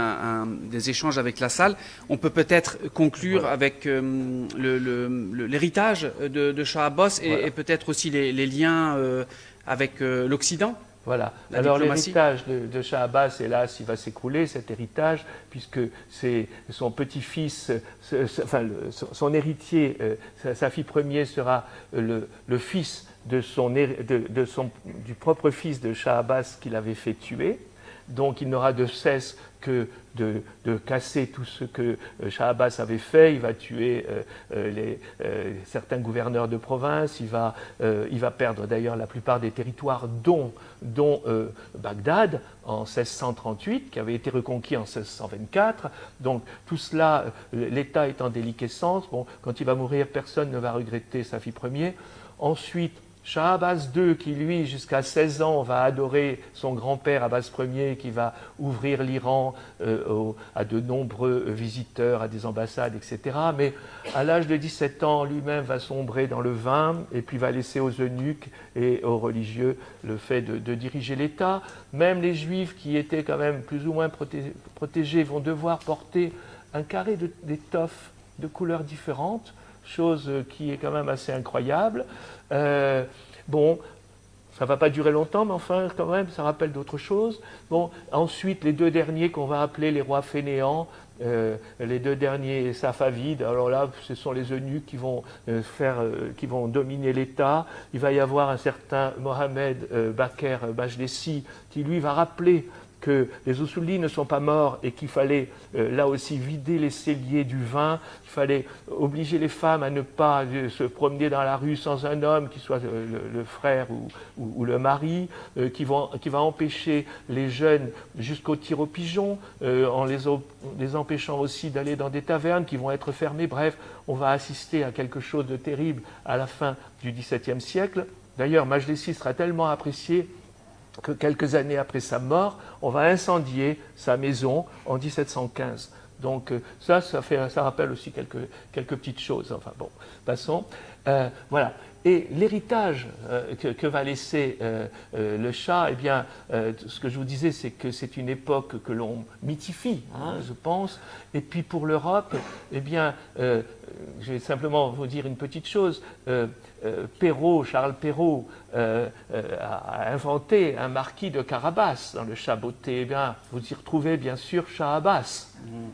des échanges avec la salle, on peut peut-être conclure avec l'héritage de Shah Abbas et peut-être aussi les liens avec l'Occident. Voilà. La Alors diplomatie. l'héritage de Shah Abbas, hélas, il va s'écrouler, cet héritage, puisque c'est son petit-fils, son héritier, sa fille première sera le fils du propre fils de Shah Abbas qu'il avait fait tuer. Donc il n'aura de cesse que de casser tout ce que Shah Abbas avait fait. Il va tuer certains gouverneurs de province, il va perdre d'ailleurs la plupart des territoires, dont Bagdad en 1638, qui avait été reconquis en 1624. Donc tout cela, l'État est en déliquescence. Bon, quand il va mourir, personne ne va regretter sa fille première. Ensuite, Shah Abbas II, qui lui, jusqu'à 16 ans, va adorer son grand-père Abbas Ier, qui va ouvrir l'Iran à de nombreux visiteurs, à des ambassades, etc. Mais à l'âge de 17 ans, lui-même va sombrer dans le vin, et puis va laisser aux eunuques et aux religieux le fait de diriger l'État. Même les Juifs, qui étaient quand même plus ou moins protégés, vont devoir porter un carré d'étoffes de couleurs différentes, chose qui est quand même assez incroyable. Bon, ça ne va pas durer longtemps, mais enfin, quand même, ça rappelle d'autres choses. Bon, ensuite, les 2 derniers qu'on va appeler les rois fainéants, les 2 derniers safavides, alors là, ce sont les eunuques qui vont dominer l'État. Il va y avoir un certain Mohamed Bakr Majlesi qui, lui, va rappeler que les Oussouli ne sont pas morts et qu'il fallait là aussi vider les celliers du vin, il fallait obliger les femmes à ne pas se promener dans la rue sans un homme, qui soit le frère ou le mari, qui va empêcher les jeunes jusqu'au tir au pigeon, en les empêchant aussi d'aller dans des tavernes qui vont être fermées. Bref, on va assister à quelque chose de terrible à la fin du XVIIe siècle. D'ailleurs, Majlesi sera tellement apprécié que quelques années après sa mort, on va incendier sa maison en 1715. Donc ça rappelle aussi quelques petites choses. Enfin bon, passons. Voilà. Et l'héritage que va laisser le Shah, eh bien, ce que je vous disais, c'est que c'est une époque que l'on mythifie, je pense. Et puis pour l'Europe, eh bien, je vais simplement vous dire une petite chose. Charles Perrault a inventé un marquis de Carabas dans le Shah Beauté. Eh bien, vous y retrouvez bien sûr Shah Abbas,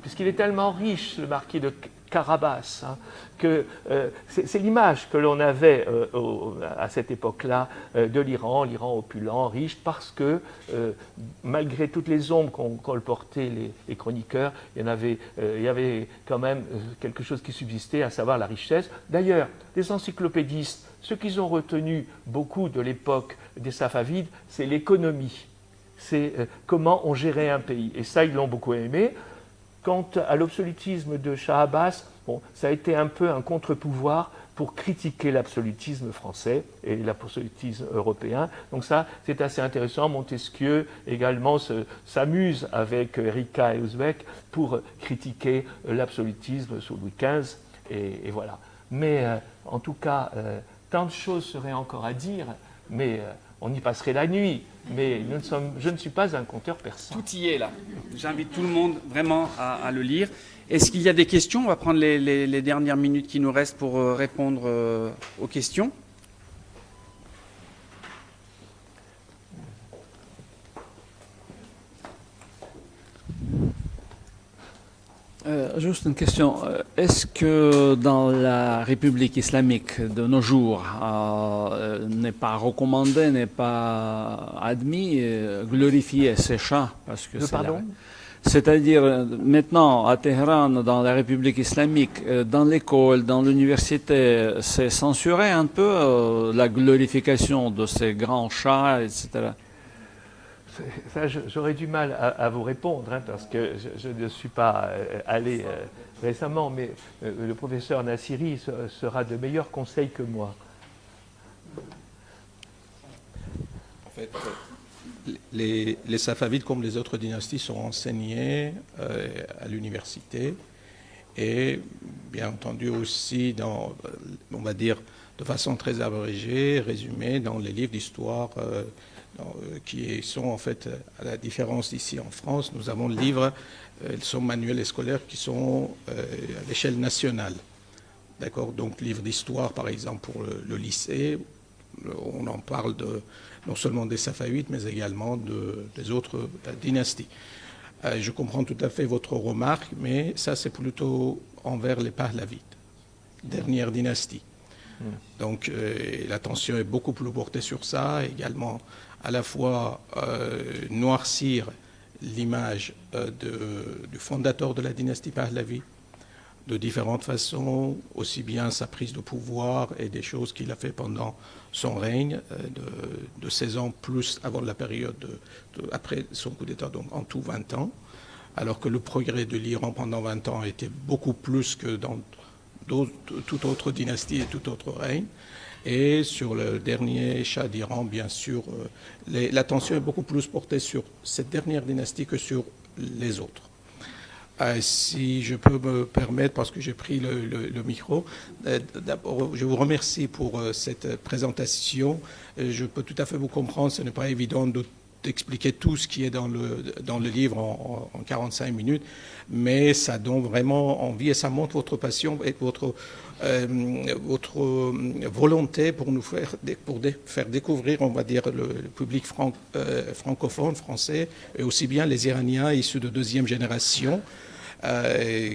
puisqu'il est tellement riche, le marquis de Carabas, que c'est l'image que l'on avait à cette époque-là de l'Iran opulent, riche, parce que malgré toutes les ombres qu'ont colporté les chroniqueurs, il y avait quand même quelque chose qui subsistait, à savoir la richesse. D'ailleurs, les encyclopédistes, ce qu'ils ont retenu beaucoup de l'époque des Safavides, c'est l'économie, c'est comment on gérait un pays. Et ça, ils l'ont beaucoup aimé. Quant à l'absolutisme de Shah Abbas, bon, ça a été un peu un contre-pouvoir pour critiquer l'absolutisme français et l'absolutisme européen. Donc ça, c'est assez intéressant. Montesquieu également s'amuse avec Ricard et Ouzbek pour critiquer l'absolutisme sous Louis XV. Et voilà. Mais en tout cas, tant de choses seraient encore à dire, mais on y passerait la nuit. Mais je ne suis pas un conteur persan. Tout y est là. J'invite tout le monde vraiment à le lire. Est-ce qu'il y a des questions? On va prendre les dernières minutes qui nous restent pour répondre aux questions. Juste une question. Est-ce que dans la République islamique de nos jours, n'est pas recommandé, n'est pas admis glorifier ces chats parce que c'est-à-dire maintenant à Téhéran, dans la République islamique, dans l'école, dans l'université, c'est censuré un peu la glorification de ces grands chats, etc. Ça, j'aurais du mal à vous répondre, parce que je ne suis pas allé récemment, mais le professeur Nassiri sera de meilleurs conseils que moi. En fait, les Safavides, comme les autres dynasties, sont enseignés à l'université et bien entendu aussi, on va dire, de façon très abrégée, résumée dans les livres d'histoire qui sont en fait, à la différence d'ici en France, nous avons le livre, ils sont manuels et scolaires qui sont à l'échelle nationale. D'accord? Donc, livre d'histoire, par exemple, pour le lycée, on en parle non seulement des Safavides, mais également des autres dynasties. Je comprends tout à fait votre remarque, mais ça, c'est plutôt envers les Pahlavides, dernière dynastie. Donc, l'attention est beaucoup plus portée sur ça, également à la fois noircir l'image du fondateur de la dynastie Pahlavi de différentes façons, aussi bien sa prise de pouvoir et des choses qu'il a fait pendant son règne de 16 ans plus avant la période après son coup d'État, donc en tout 20 ans, alors que le progrès de l'Iran pendant 20 ans était beaucoup plus que dans toute autre dynastie et tout autre règne. Et sur le dernier Shah d'Iran, bien sûr, l'attention est beaucoup plus portée sur cette dernière dynastie que sur les autres. Si je peux me permettre, parce que j'ai pris le micro, d'abord, je vous remercie pour cette présentation. Je peux tout à fait vous comprendre, ce n'est pas évident d'expliquer tout ce qui est dans le livre en 45 minutes, mais ça donne vraiment envie et ça montre votre passion et votre volonté pour faire découvrir, on va dire, le public francophone, français, et aussi bien les Iraniens issus de deuxième génération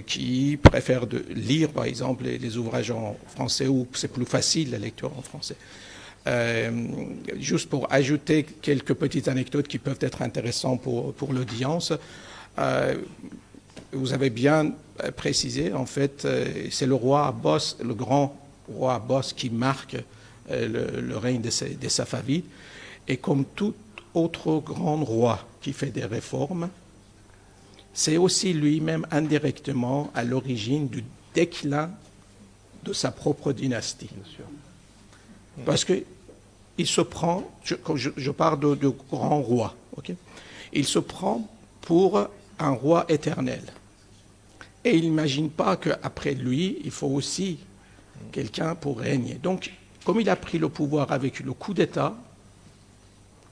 qui préfèrent lire, par exemple, les ouvrages en français où c'est plus facile la lecture en français. Juste pour ajouter quelques petites anecdotes qui peuvent être intéressantes pour l'audience. Vous avez bien précisé, en fait, c'est le roi Abbas, le grand roi Abbas qui marque le règne des Safavides. Et comme tout autre grand roi qui fait des réformes, c'est aussi lui-même indirectement à l'origine du déclin de sa propre dynastie. Bien sûr. Parce qu'il il se prend, je parle de grand roi, ok? Il se prend pour un roi éternel. Et il n'imagine pas qu'après lui, il faut aussi quelqu'un pour régner. Donc, comme il a pris le pouvoir avec le coup d'État,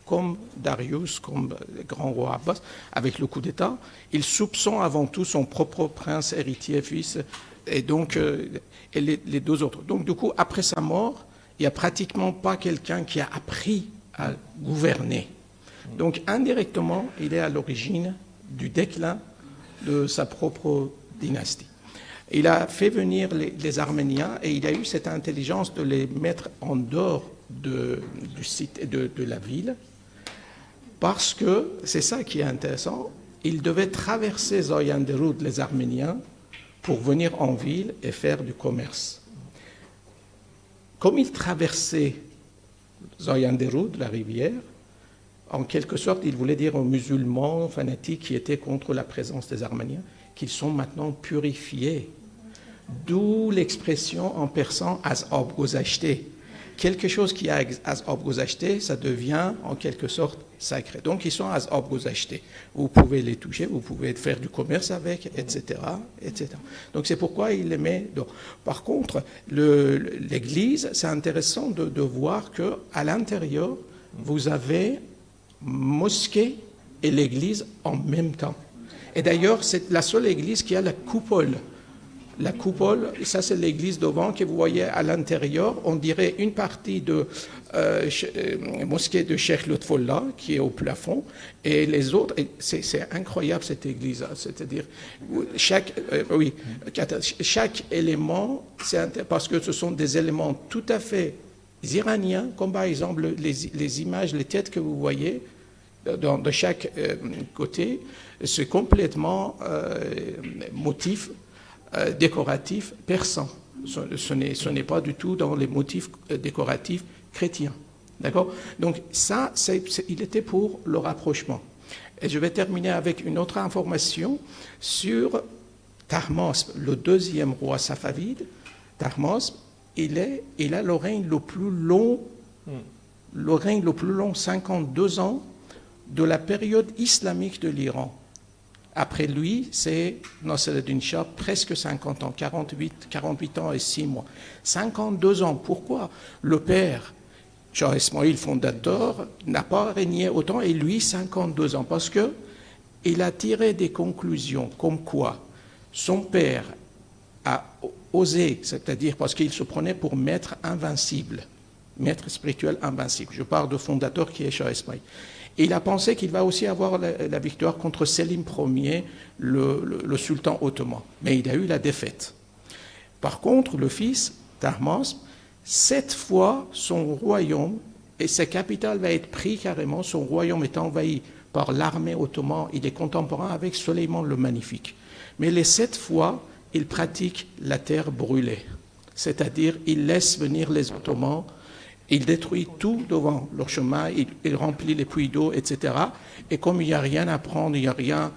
comme Darius, comme le grand roi Abbas, avec le coup d'État, il soupçonne avant tout son propre prince, héritier, fils, et donc et les deux autres. Donc, du coup, après sa mort, il n'y a pratiquement pas quelqu'un qui a appris à gouverner. Donc, indirectement, il est à l'origine du déclin de sa propre dynastie. Il a fait venir les Arméniens et il a eu cette intelligence de les mettre en dehors du site, de la ville, parce que, c'est ça qui est intéressant, ils devaient traverser Zoyanderud, les Arméniens, pour venir en ville et faire du commerce. Comme ils traversaient Zoyanderud, la rivière, en quelque sorte, ils voulaient dire aux musulmans fanatiques qui étaient contre la présence des Arméniens qu'ils sont maintenant purifiés. D'où l'expression en persan « az-ob gozashte ». Quelque chose qui a az-ob gozashte, ça devient en quelque sorte sacré. Donc ils sont az-ob gozashte. Vous pouvez les toucher, vous pouvez faire du commerce avec, etc. etc. Donc c'est pourquoi il les met dehors. Par contre, l'Église, c'est intéressant de voir qu'à l'intérieur, vous avez mosquée et l'Église en même temps. Et d'ailleurs, c'est la seule Église qui a la coupole. La coupole, ça c'est l'église devant que vous voyez à l'intérieur. On dirait une partie de mosquée de Cheikh Lutfollah qui est au plafond et les autres, c'est incroyable cette église, c'est-à-dire chaque élément, parce que ce sont des éléments tout à fait iraniens, comme par exemple les images, les têtes que vous voyez de chaque côté, c'est complètement motif décoratif persan. Ce n'est pas du tout dans les motifs décoratifs chrétiens. D'accord? Donc ça, il était pour le rapprochement. Et je vais terminer avec une autre information sur Tahmasp, le deuxième roi safavide. Tahmasp, il a le règne le plus long, 52 ans, de la période islamique de l'Iran. Après lui, c'est Nasreddin Shah, presque 50 ans, 48 ans et 6 mois. 52 ans, pourquoi? Le père, Shah Ismail, fondateur, n'a pas régné autant, et lui, 52 ans, parce qu'il a tiré des conclusions comme quoi son père a osé, c'est-à-dire parce qu'il se prenait pour maître invincible, maître spirituel invincible. Je parle de fondateur qui est Shah Ismail. Il a pensé qu'il va aussi avoir la victoire contre Selim Ier, le sultan ottoman. Mais il a eu la défaite. Par contre, le fils, Tahmasp, 7 fois son royaume, et sa capitale va être prise carrément, son royaume est envahi par l'armée ottomane. Il est contemporain avec Soleiman le Magnifique. Mais les 7 fois, il pratique la terre brûlée. C'est-à-dire, il laisse venir les Ottomans. Il détruit tout devant leur chemin, il remplit les puits d'eau, etc. Et comme il n'y a rien à prendre, il n'y a rien,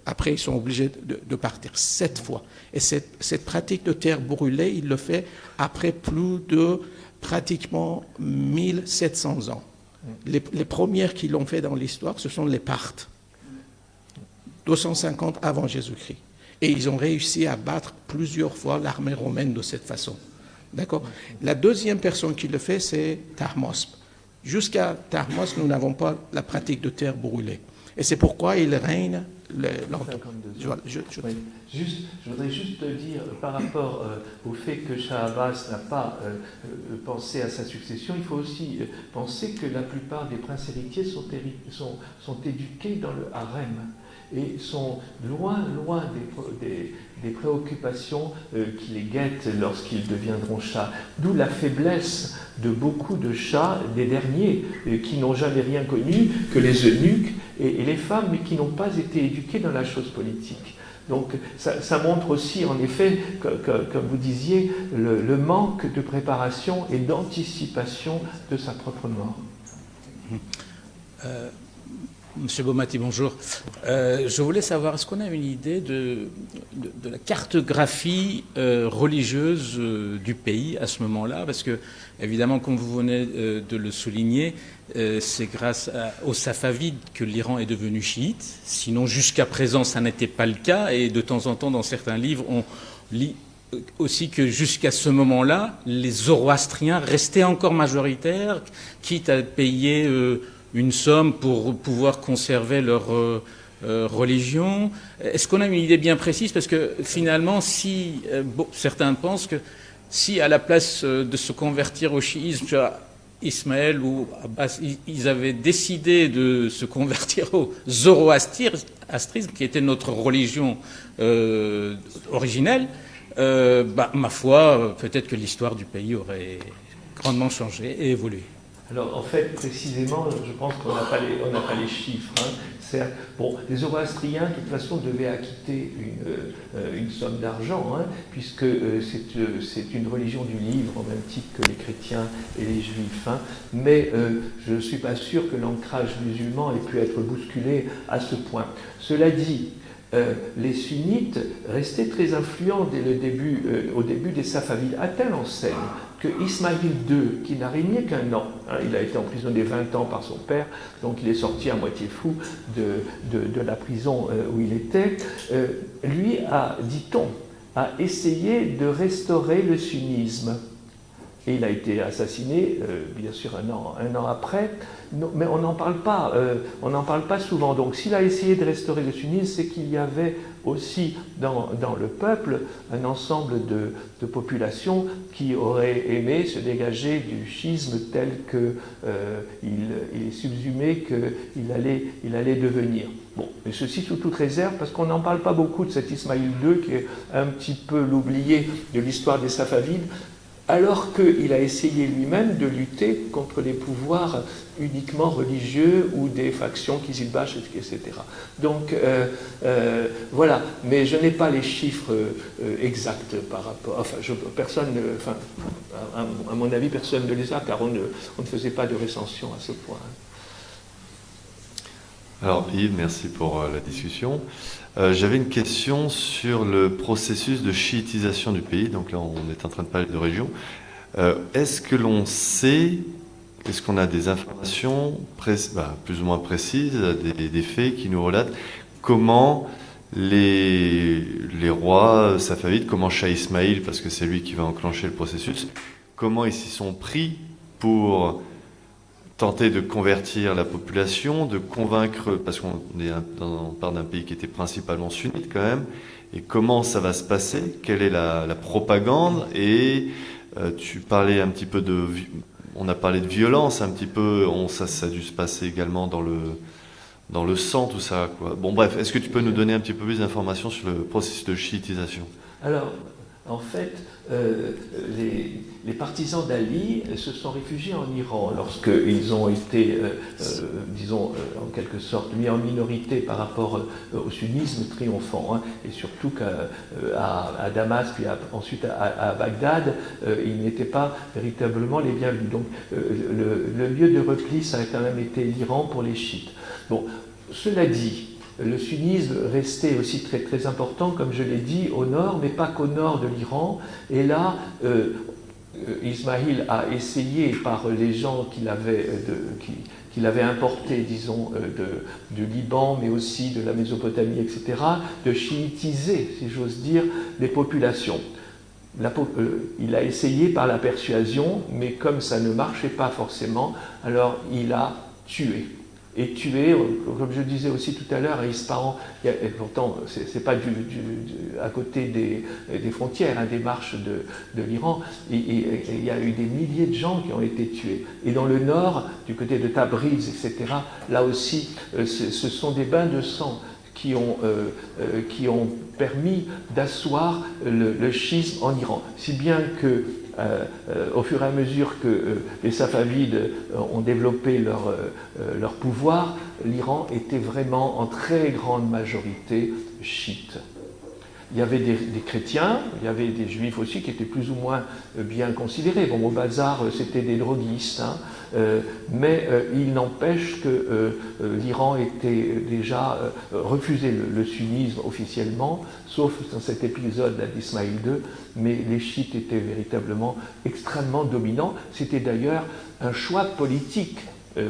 après ils sont obligés de partir 7 fois. Et cette pratique de terre brûlée, il le fait après plus de pratiquement 1700 ans. Les premières qui l'ont fait dans l'histoire, ce sont les Parthes, 250 avant Jésus-Christ. Et ils ont réussi à battre plusieurs fois l'armée romaine de cette façon. D'accord? La deuxième personne qui le fait, c'est Tahmasp. Jusqu'à Tahmasp, nous n'avons pas la pratique de terre brûlée. Et c'est pourquoi il règne longtemps. Je voudrais juste te dire, par rapport au fait que Shah Abbas n'a pas pensé à sa succession, il faut aussi penser que la plupart des princes héritiers sont éduqués dans le harem et sont loin des préoccupations qui les guettent lorsqu'ils deviendront chats. D'où la faiblesse de beaucoup de chats, des derniers, qui n'ont jamais rien connu que les eunuques et les femmes, mais qui n'ont pas été éduqués dans la chose politique. Donc ça montre aussi, en effet, comme vous disiez, le manque de préparation et d'anticipation de sa propre mort. Monsieur Baumati, bonjour. Je voulais savoir, est-ce qu'on a une idée de la cartographie religieuse du pays à ce moment-là? Parce que, évidemment, comme vous venez de le souligner, c'est grâce aux Safavides que l'Iran est devenu chiite. Sinon, jusqu'à présent, ça n'était pas le cas. Et de temps en temps, dans certains livres, on lit aussi que jusqu'à ce moment-là, les zoroastriens restaient encore majoritaires, quitte à payer une somme pour pouvoir conserver leur religion. Est-ce qu'on a une idée bien précise? Parce que finalement, si certains pensent que si à la place de se convertir au chiisme, Ismaël ou Abbas, ils avaient décidé de se convertir au zoroastrisme, qui était notre religion originelle, ma foi, peut-être que l'histoire du pays aurait grandement changé et évolué. Alors, en fait, précisément, je pense qu'on n'a pas les chiffres. Hein. Certes, bon, les Zoroastriens, de toute façon, devaient acquitter une somme d'argent, hein, puisque c'est une religion du livre, au même titre que les chrétiens et les juifs. Hein. Mais je ne suis pas sûr que l'ancrage musulman ait pu être bousculé à ce point. Cela dit, les sunnites restaient très influents dès au début des Safavides, à telle enseigne que Ismaïl II, qui n'a régné qu'un an, hein, il a été emprisonné 20 ans par son père, donc il est sorti à moitié fou de la prison où il était, lui a, dit-on, a essayé de restaurer le sunnisme. Et il a été assassiné, bien sûr, un an après, mais on n'en parle pas souvent. Donc s'il a essayé de restaurer le sunnisme, c'est qu'il y avait aussi dans le peuple un ensemble de populations qui auraient aimé se dégager du schisme tel qu'il est subsumé qu'il allait devenir. Bon, et ceci sous toute réserve, parce qu'on n'en parle pas beaucoup de cet Ismaïl II, qui est un petit peu l'oublié de l'histoire des Safavides, alors qu'il a essayé lui-même de lutter contre les pouvoirs uniquement religieux ou des factions Kizilbash, etc. Donc voilà, mais je n'ai pas les chiffres exacts par rapport. Enfin, à mon avis, personne ne les a, car on ne faisait pas de recension à ce point. Alors Yves, merci pour la discussion. J'avais une question sur le processus de chiitisation du pays. Donc là, on est en train de parler de région. Est-ce que l'on sait, est-ce qu'on a des informations plus ou moins précises, des faits qui nous relatent comment les rois safavides, comment Shah Ismaïl, parce que c'est lui qui va enclencher le processus, comment ils s'y sont pris pour tenter de convertir la population, de convaincre, parce qu'on parle d'un pays qui était principalement sunnite quand même, et comment ça va se passer, quelle est la propagande, et tu parlais un petit peu on a parlé de violence un petit peu, ça a dû se passer également dans le sang, tout ça, quoi. Bon bref, est-ce que tu peux nous donner un petit peu plus d'informations sur le processus de chiitisation? Alors, en fait, les partisans d'Ali se sont réfugiés en Iran lorsqu'ils ont été, disons, en quelque sorte mis en minorité par rapport au sunnisme triomphant, hein, et surtout qu'à Damas, puis ensuite à Bagdad, ils n'étaient pas véritablement les bienvenus. Donc, le lieu de repli, ça a quand même été l'Iran pour les chiites. Bon, cela dit, le sunnisme restait aussi très, très important, comme je l'ai dit, au nord, mais pas qu'au nord de l'Iran. Et là, Ismaïl a essayé, par les gens qu'il avait importés, disons, du Liban, mais aussi de la Mésopotamie, etc., de chiitiser, si j'ose dire, les populations. Il a essayé par la persuasion, mais comme ça ne marchait pas forcément, alors il a tué. Et tué, comme je disais aussi tout à l'heure, à Ispahan, et pourtant c'est pas à côté des frontières, hein, des marches de l'Iran, il y a eu des milliers de gens qui ont été tués. Et dans le nord, du côté de Tabriz, etc., là aussi, ce sont des bains de sang qui ont permis d'asseoir le schisme en Iran. Si bien que au fur et à mesure que les Safavides ont développé leur pouvoir, l'Iran était vraiment en très grande majorité chiite. Il y avait des chrétiens, il y avait des juifs aussi qui étaient plus ou moins bien considérés. Bon, au bazar, c'était des droguistes, hein, mais il n'empêche que l'Iran était déjà refusé le sunnisme officiellement, sauf dans cet épisode d'Ismaïl II, mais les chiites étaient véritablement extrêmement dominants. C'était d'ailleurs un choix politique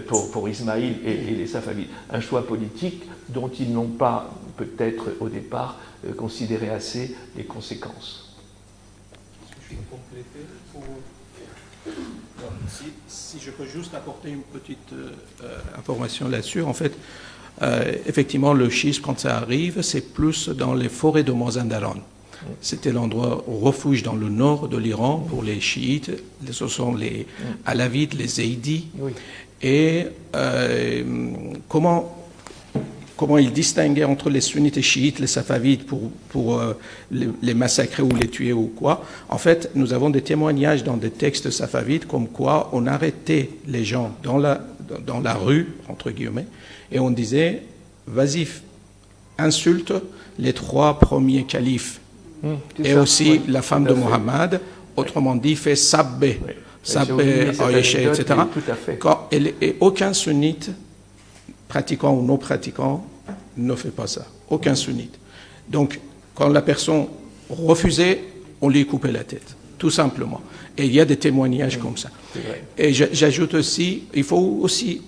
pour Ismaïl et les Safavides, un choix politique dont ils n'ont pas peut-être au départ considéré assez les conséquences. Je peux compléter si je peux juste apporter une petite information là-dessus. En fait, effectivement, le schisme, quand ça arrive, c'est plus dans les forêts de Mazandaran. C'était l'endroit refuge dans le nord de l'Iran pour les chiites. Ce sont les alavites, les zéydis. Oui. Et comment ils distinguaient entre les sunnites et chiites, les safavides, pour les massacrer ou les tuer ou quoi. En fait, nous avons des témoignages dans des textes safavides comme quoi on arrêtait les gens dans la rue, entre guillemets, et on disait, vas-y, insulte les 3 premiers califes. Et ça, aussi la femme de Mohammed, autrement dit, fait sabbé. Sabbé, Aïcha, etc. Et aucun sunnite, pratiquant ou non pratiquant, ne fait pas ça. Aucun sunnite. Donc, quand la personne refusait, on lui coupait la tête, tout simplement. Et il y a des témoignages comme ça. Et j'ajoute aussi, il faut aussi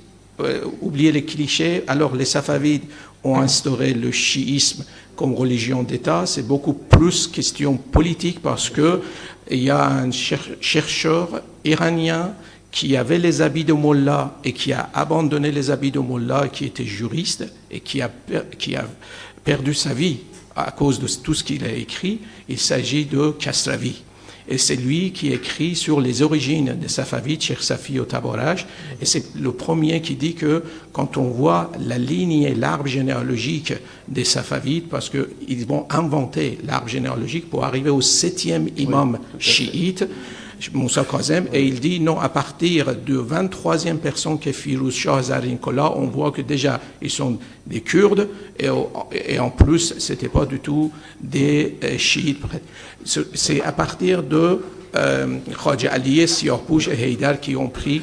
oublier les clichés. Alors, les Safavides ont instauré le chiisme comme religion d'État. C'est beaucoup plus question politique parce que il y a un chercheur iranien qui avait les habits de Mollah et qui a abandonné les habits de Mollah, qui était juriste et qui a perdu sa vie à cause de tout ce qu'il a écrit. Il s'agit de Kasravi. Et c'est lui qui écrit sur les origines des Safavides, Cheikh Safi au Tabaraj. Et c'est le premier qui dit que quand on voit la lignée, l'arbre généalogique des Safavides, parce qu'ils vont inventer l'arbre généalogique pour arriver au 7e imam chiite, Moussa Kazem, et il dit non, à partir de 23e personne qui est Firouz Shah Zarin Kola, on voit que déjà ils sont des Kurdes et en plus c'était pas du tout des chiites. C'est à partir de Khaja Aliye, Siarpouch et Haïdar qui ont pris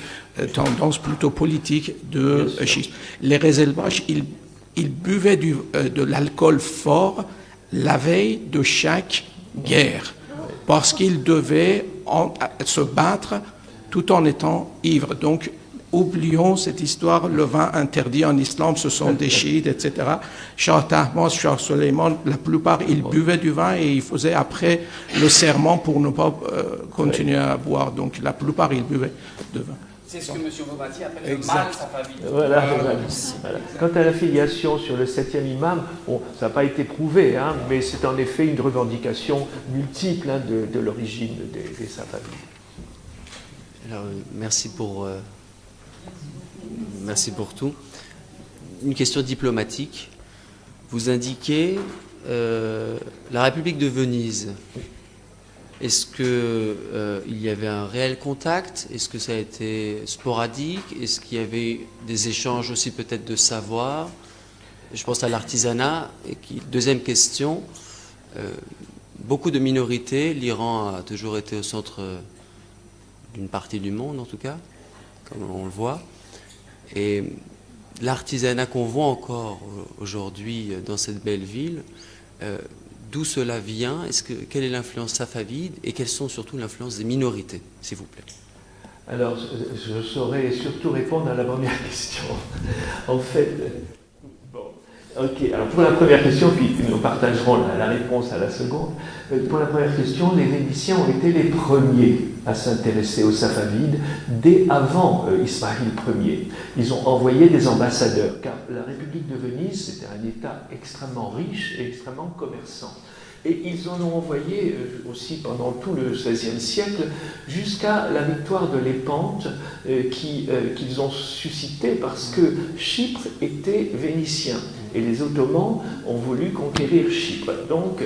tendance plutôt politique de chiisme. Les Rezelbash, ils buvaient de l'alcool fort la veille de chaque guerre parce qu'ils devaient se battre tout en étant ivres. Donc, oublions cette histoire, le vin interdit en islam, ce sont des chiites, etc. Shah Tahmas, Shah Soleiman, la plupart, ils buvaient du vin et ils faisaient après le serment pour ne pas continuer à boire. Donc, la plupart, ils buvaient de vin. C'est ce que M. Bobati appelle le mal safavide. Voilà. Quant à la filiation sur le 7e imam, bon, ça n'a pas été prouvé, hein, mais c'est en effet une revendication multiple hein, de l'origine des safavides. Alors, merci pour tout. Une question diplomatique. Vous indiquez la République de Venise. Est-ce qu'il y avait un réel contact? Est-ce que ça a été sporadique? Est-ce qu'il y avait des échanges aussi peut-être de savoir? Je pense à l'artisanat. Et deuxième question, beaucoup de minorités, l'Iran a toujours été au centre d'une partie du monde en tout cas, comme on le voit. Et l'artisanat qu'on voit encore aujourd'hui dans cette belle ville, d'où cela vient? Quelle est l'influence safavide et quelles sont surtout l'influence des minorités, s'il vous plaît? Alors, je saurais surtout répondre à la première question. En fait, ok. Alors pour la première question, puis nous partagerons la réponse à la seconde. Pour la première question, les Vénitiens ont été les premiers à s'intéresser aux Safavides dès avant Ismaïl Ier. Ils ont envoyé des ambassadeurs, car la République de Venise, c'était un État extrêmement riche et extrêmement commerçant. Et ils en ont envoyé aussi pendant tout le XVIe siècle, jusqu'à la victoire de Lépante qu'ils ont suscité parce que Chypre était vénitien. Et les Ottomans ont voulu conquérir Chypre. Donc,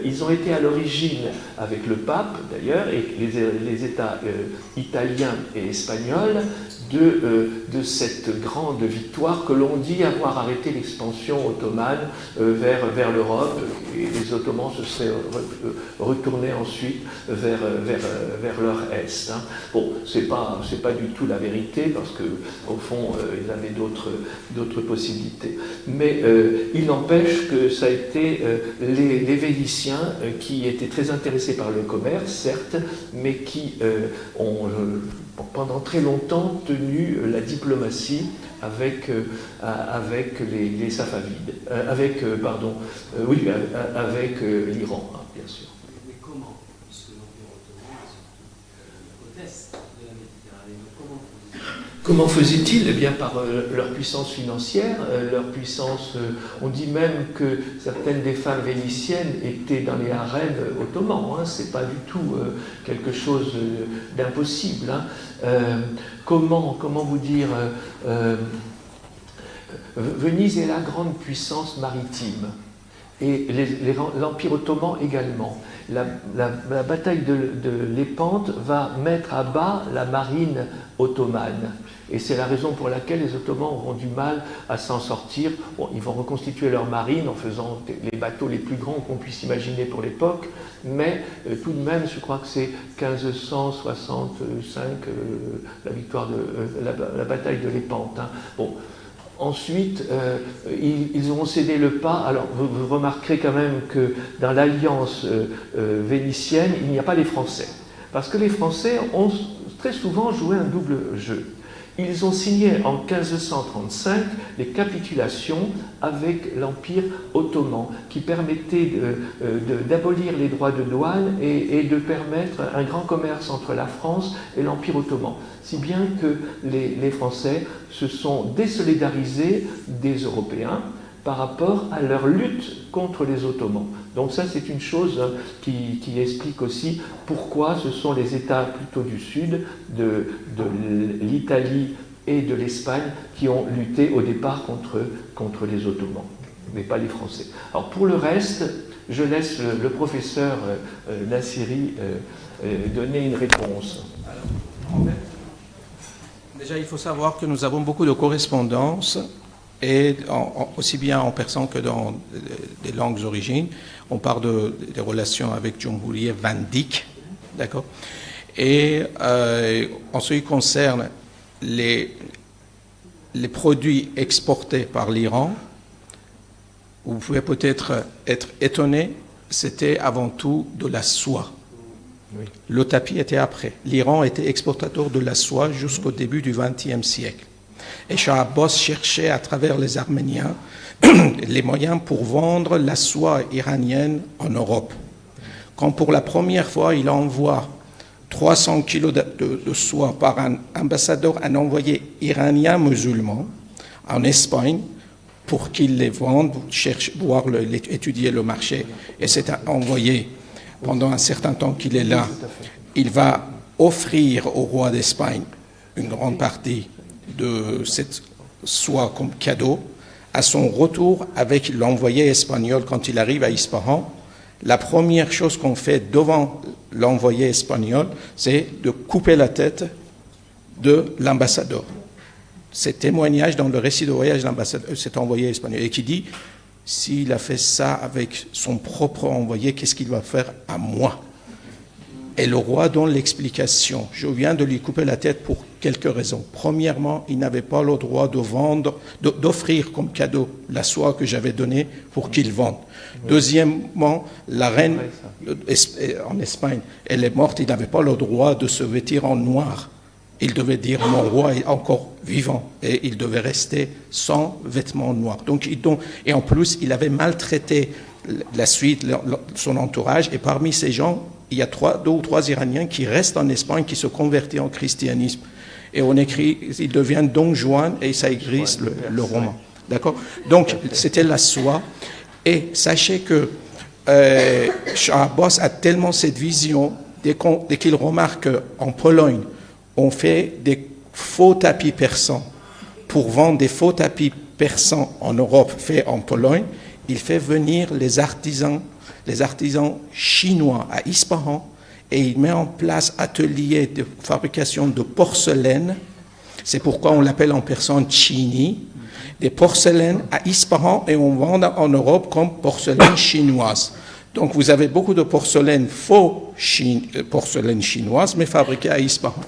ils ont été à l'origine, avec le pape d'ailleurs, et les États italiens et espagnols, de cette grande victoire que l'on dit avoir arrêté l'expansion ottomane vers l'Europe, et les Ottomans se seraient retournés ensuite vers leur est. Hein. Bon, c'est pas du tout la vérité, parce qu'au fond, ils avaient d'autres possibilités. Mais il n'empêche que ça a été les Vénitiens qui étaient très intéressés par le commerce, certes, mais qui ont pendant très longtemps tenu la diplomatie avec les Safavides, avec l'Iran, hein, bien sûr. Mais comment, puisque l'Empire ottoman est côte est de la Méditerranée, Comment faisaient-ils? Eh bien, par leur puissance financière, leur puissance. On dit même que certaines des femmes vénitiennes étaient dans les harems ottomans. Hein, c'est pas du tout quelque chose d'impossible. Hein. Comment vous dire Venise est la grande puissance maritime. Et l'Empire ottoman également. La bataille de Lépante va mettre à bas la marine ottomane. Et c'est la raison pour laquelle les Ottomans auront du mal à s'en sortir. Bon, ils vont reconstituer leur marine en faisant les bateaux les plus grands qu'on puisse imaginer pour l'époque, mais tout de même, je crois que c'est 1565, la victoire la bataille de Lépante. Hein. Bon. Ensuite, ils auront cédé le pas. Alors, vous remarquerez quand même que dans l'alliance vénitienne, il n'y a pas les Français. Parce que les Français ont très souvent joué un double jeu. Ils ont signé en 1535 les capitulations avec l'Empire ottoman, qui permettaient d'abolir les droits de douane et de permettre un grand commerce entre la France et l'Empire ottoman. Si bien que les Français se sont désolidarisés des Européens par rapport à leur lutte contre les Ottomans. Donc ça, c'est une chose qui explique aussi pourquoi ce sont les États plutôt du sud, de l'Italie et de l'Espagne, qui ont lutté au départ contre les Ottomans, mais pas les Français. Alors pour le reste, je laisse le professeur Nassiri donner une réponse. Alors, en fait, déjà, il faut savoir que nous avons beaucoup de correspondances, et aussi bien en persan que dans des langues origines. On parle des relations avec Cumhuriyet Van Dyck, d'accord. Et en ce qui concerne les produits exportés par l'Iran, vous pouvez peut-être être étonné, c'était avant tout de la soie. Oui. Le tapis était après. L'Iran était exportateur de la soie jusqu'au début du XXe siècle. Et Shah Abbas cherchait à travers les Arméniens les moyens pour vendre la soie iranienne en Europe. Quand pour la première fois il envoie 300 kilos de soie par un ambassadeur, un envoyé iranien musulman en Espagne, pour qu'il les vende, étudier le marché, et c'est envoyé pendant un certain temps qu'il est là, il va offrir au roi d'Espagne une grande partie de cette soie comme cadeau. À son retour avec l'envoyé espagnol, quand il arrive à Ispahan, la première chose qu'on fait devant l'envoyé espagnol, c'est de couper la tête de l'ambassadeur. C'est témoignage dans le récit de voyage de l'ambassadeur, cet envoyé espagnol, et qui dit, s'il a fait ça avec son propre envoyé, qu'est-ce qu'il va faire à moi? Et le roi donne l'explication. Je viens de lui couper la tête pour quelques raisons. Premièrement, il n'avait pas le droit de vendre, d'offrir comme cadeau la soie que j'avais donnée pour qu'il vende. Deuxièmement, la reine en Espagne, elle est morte, il n'avait pas le droit de se vêtir en noir. Il devait dire, mon roi est encore vivant, et il devait rester sans vêtements noirs. Et en plus, il avait maltraité la suite, son entourage, et parmi ces gens, il y a 2 ou 3 Iraniens qui restent en Espagne, qui se convertissent en christianisme. Et on écrit, il devient Don Juan, et ça écrit le roman. D'accord? Donc, c'était la soie. Et sachez que Shah Abbas a tellement cette vision, dès qu'il remarque qu'en Pologne, on fait des faux tapis persans pour vendre des faux tapis persan en Europe fait en Pologne, il fait venir les artisans chinois à Ispahan et il met en place ateliers de fabrication de porcelaine. C'est pourquoi on l'appelle en persan chini, des porcelaines à Ispahan et on vend en Europe comme porcelaine chinoise. Donc vous avez beaucoup de porcelaine faux porcelaine chinoise mais fabriquée à Ispahan.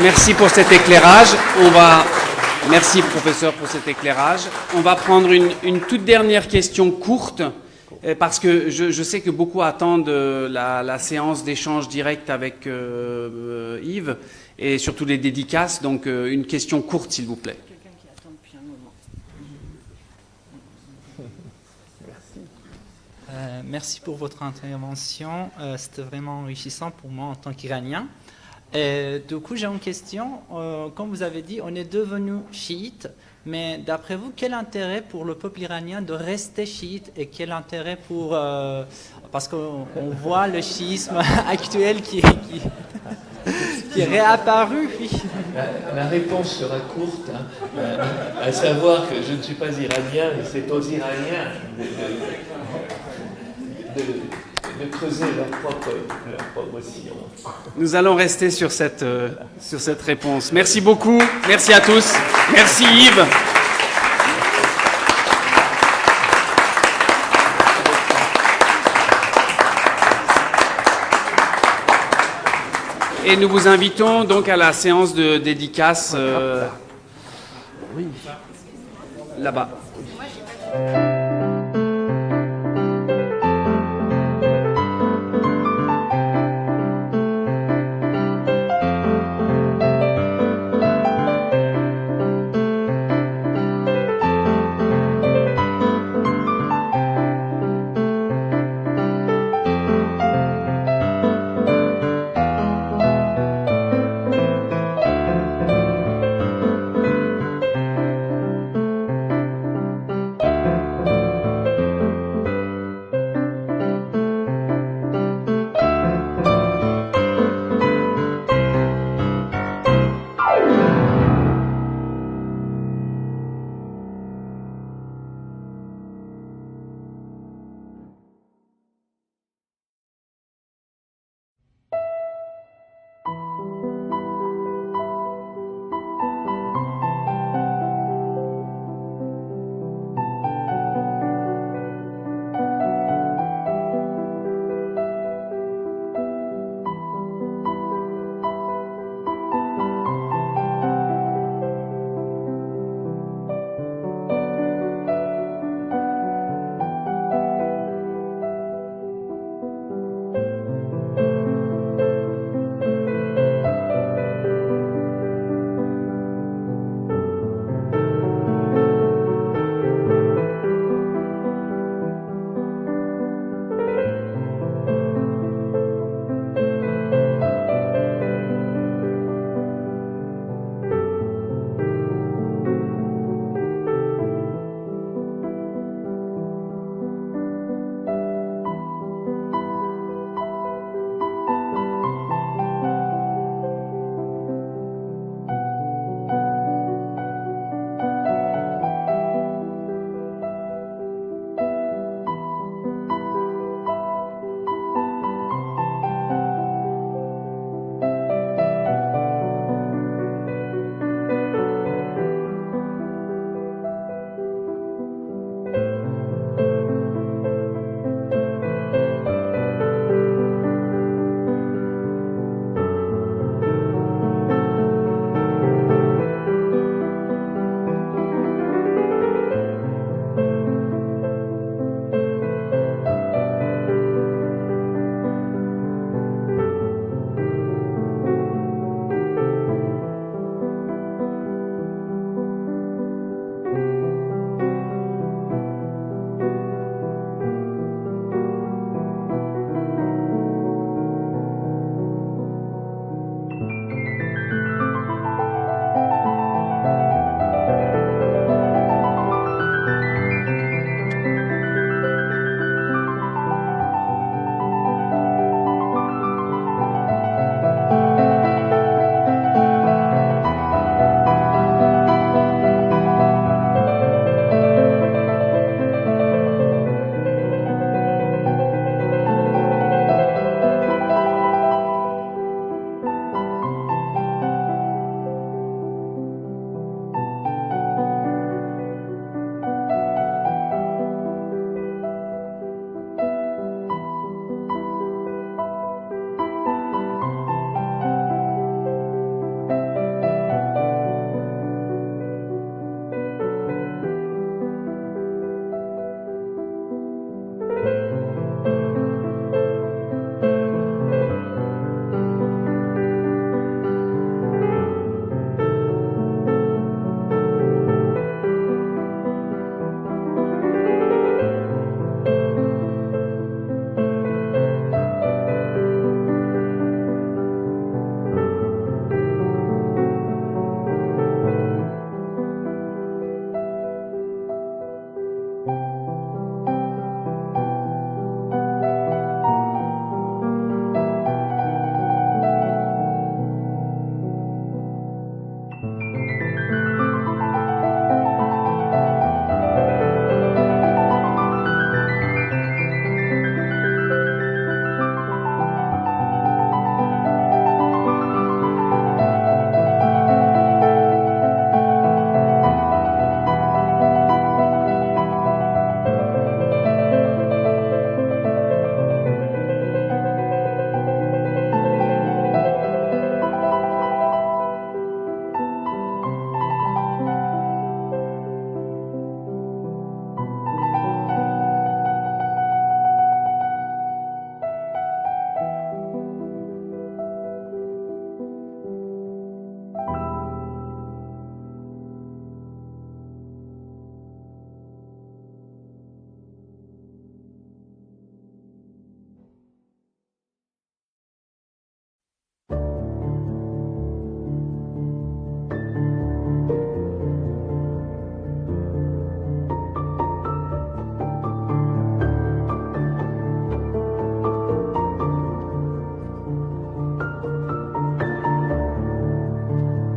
Merci pour cet éclairage. Merci professeur pour cet éclairage. On va prendre une toute dernière question courte parce que je sais que beaucoup attendent la séance d'échange direct avec Yves et surtout les dédicaces. Donc une question courte s'il vous plaît. Quelqu'un qui attend depuis un moment. Merci pour votre intervention. C'était vraiment enrichissant pour moi en tant qu'Iranien. Du coup, j'ai une question. Comme vous avez dit, on est devenu chiite, mais d'après vous, quel intérêt pour le peuple iranien de rester chiite et quel intérêt pour... parce qu'on voit le chiisme actuel qui est réapparu. La réponse sera courte, à savoir que je ne suis pas iranien, mais c'est aux Iraniens de creuser leur propre sillon. Nous allons rester sur cette réponse. Merci beaucoup. Merci à tous. Merci Yves. Et nous vous invitons donc à la séance de dédicace là-bas.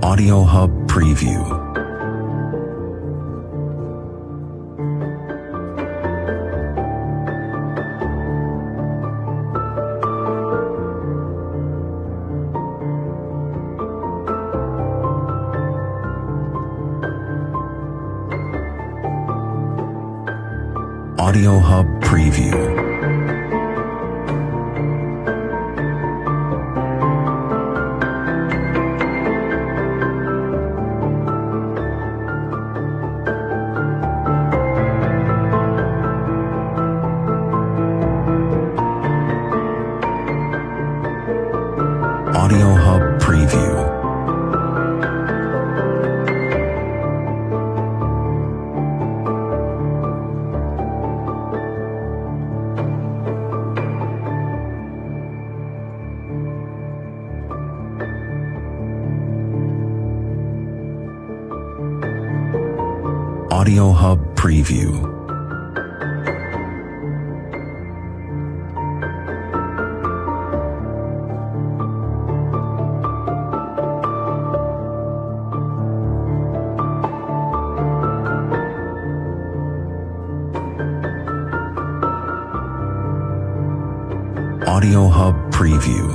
Audio Hub Preview. Audio Hub Preview. Audio Hub Preview. Audio Hub Preview. Audio Hub Preview.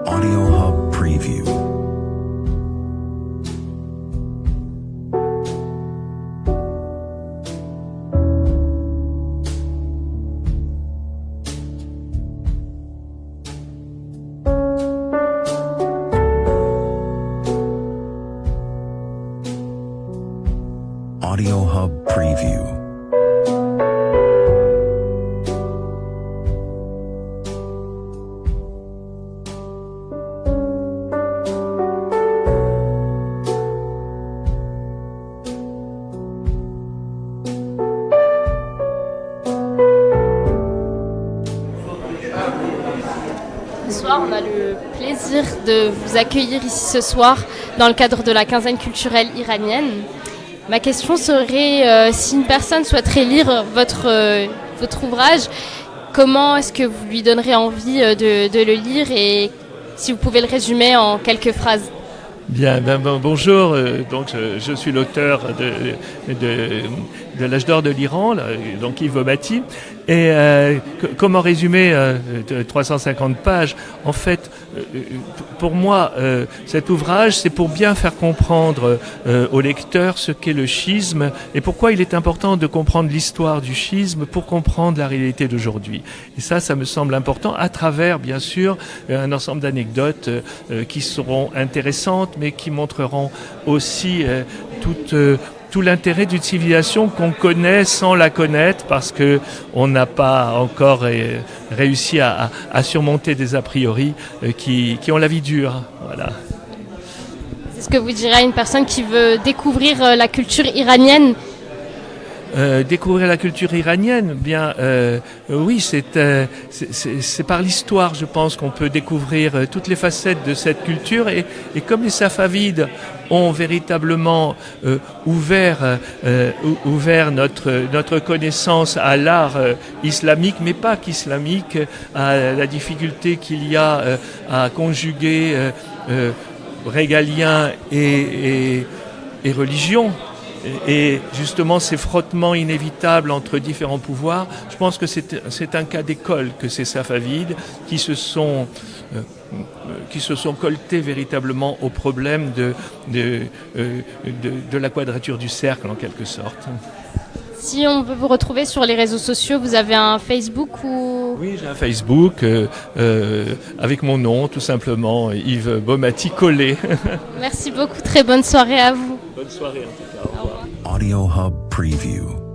Audio Hub Preview. Audio Hub Preview. Bonsoir, on a le plaisir de vous accueillir ici ce soir dans le cadre de la quinzaine culturelle iranienne. Ma question serait, si une personne souhaiterait lire votre ouvrage, comment est-ce que vous lui donnerez envie de le lire et si vous pouvez le résumer en quelques phrases? Bien, bonjour. Donc, je suis l'auteur de l'âge d'or de l'Iran, donc Yves Bobati. Et comment résumer 350 pages? En fait, pour moi, cet ouvrage, c'est pour bien faire comprendre au lecteur ce qu'est le schisme et pourquoi il est important de comprendre l'histoire du schisme pour comprendre la réalité d'aujourd'hui. Et ça me semble important à travers, bien sûr, un ensemble d'anecdotes qui seront intéressantes, mais qui montreront aussi tout l'intérêt d'une civilisation qu'on connaît sans la connaître parce qu'on n'a pas encore réussi à surmonter des a priori qui ont la vie dure. Voilà. C'est ce que vous direz à une personne qui veut découvrir la culture iranienne? Découvrir la culture iranienne, bien oui, c'est par l'histoire, je pense, qu'on peut découvrir toutes les facettes de cette culture et comme les Safavides ont véritablement ouvert notre connaissance à l'art islamique, mais pas qu'islamique, à la difficulté qu'il y a à conjuguer régalien et religion. Et justement, ces frottements inévitables entre différents pouvoirs, je pense que c'est un cas d'école que ces Safavides qui se sont coltés véritablement au problème de la quadrature du cercle, en quelque sorte. Si on veut vous retrouver sur les réseaux sociaux, vous avez un Facebook ou... Oui, j'ai un Facebook avec mon nom, tout simplement, Yves Bobati collé. Merci beaucoup, très bonne soirée à vous. Bonne soirée en tout cas. Audio Hub Preview.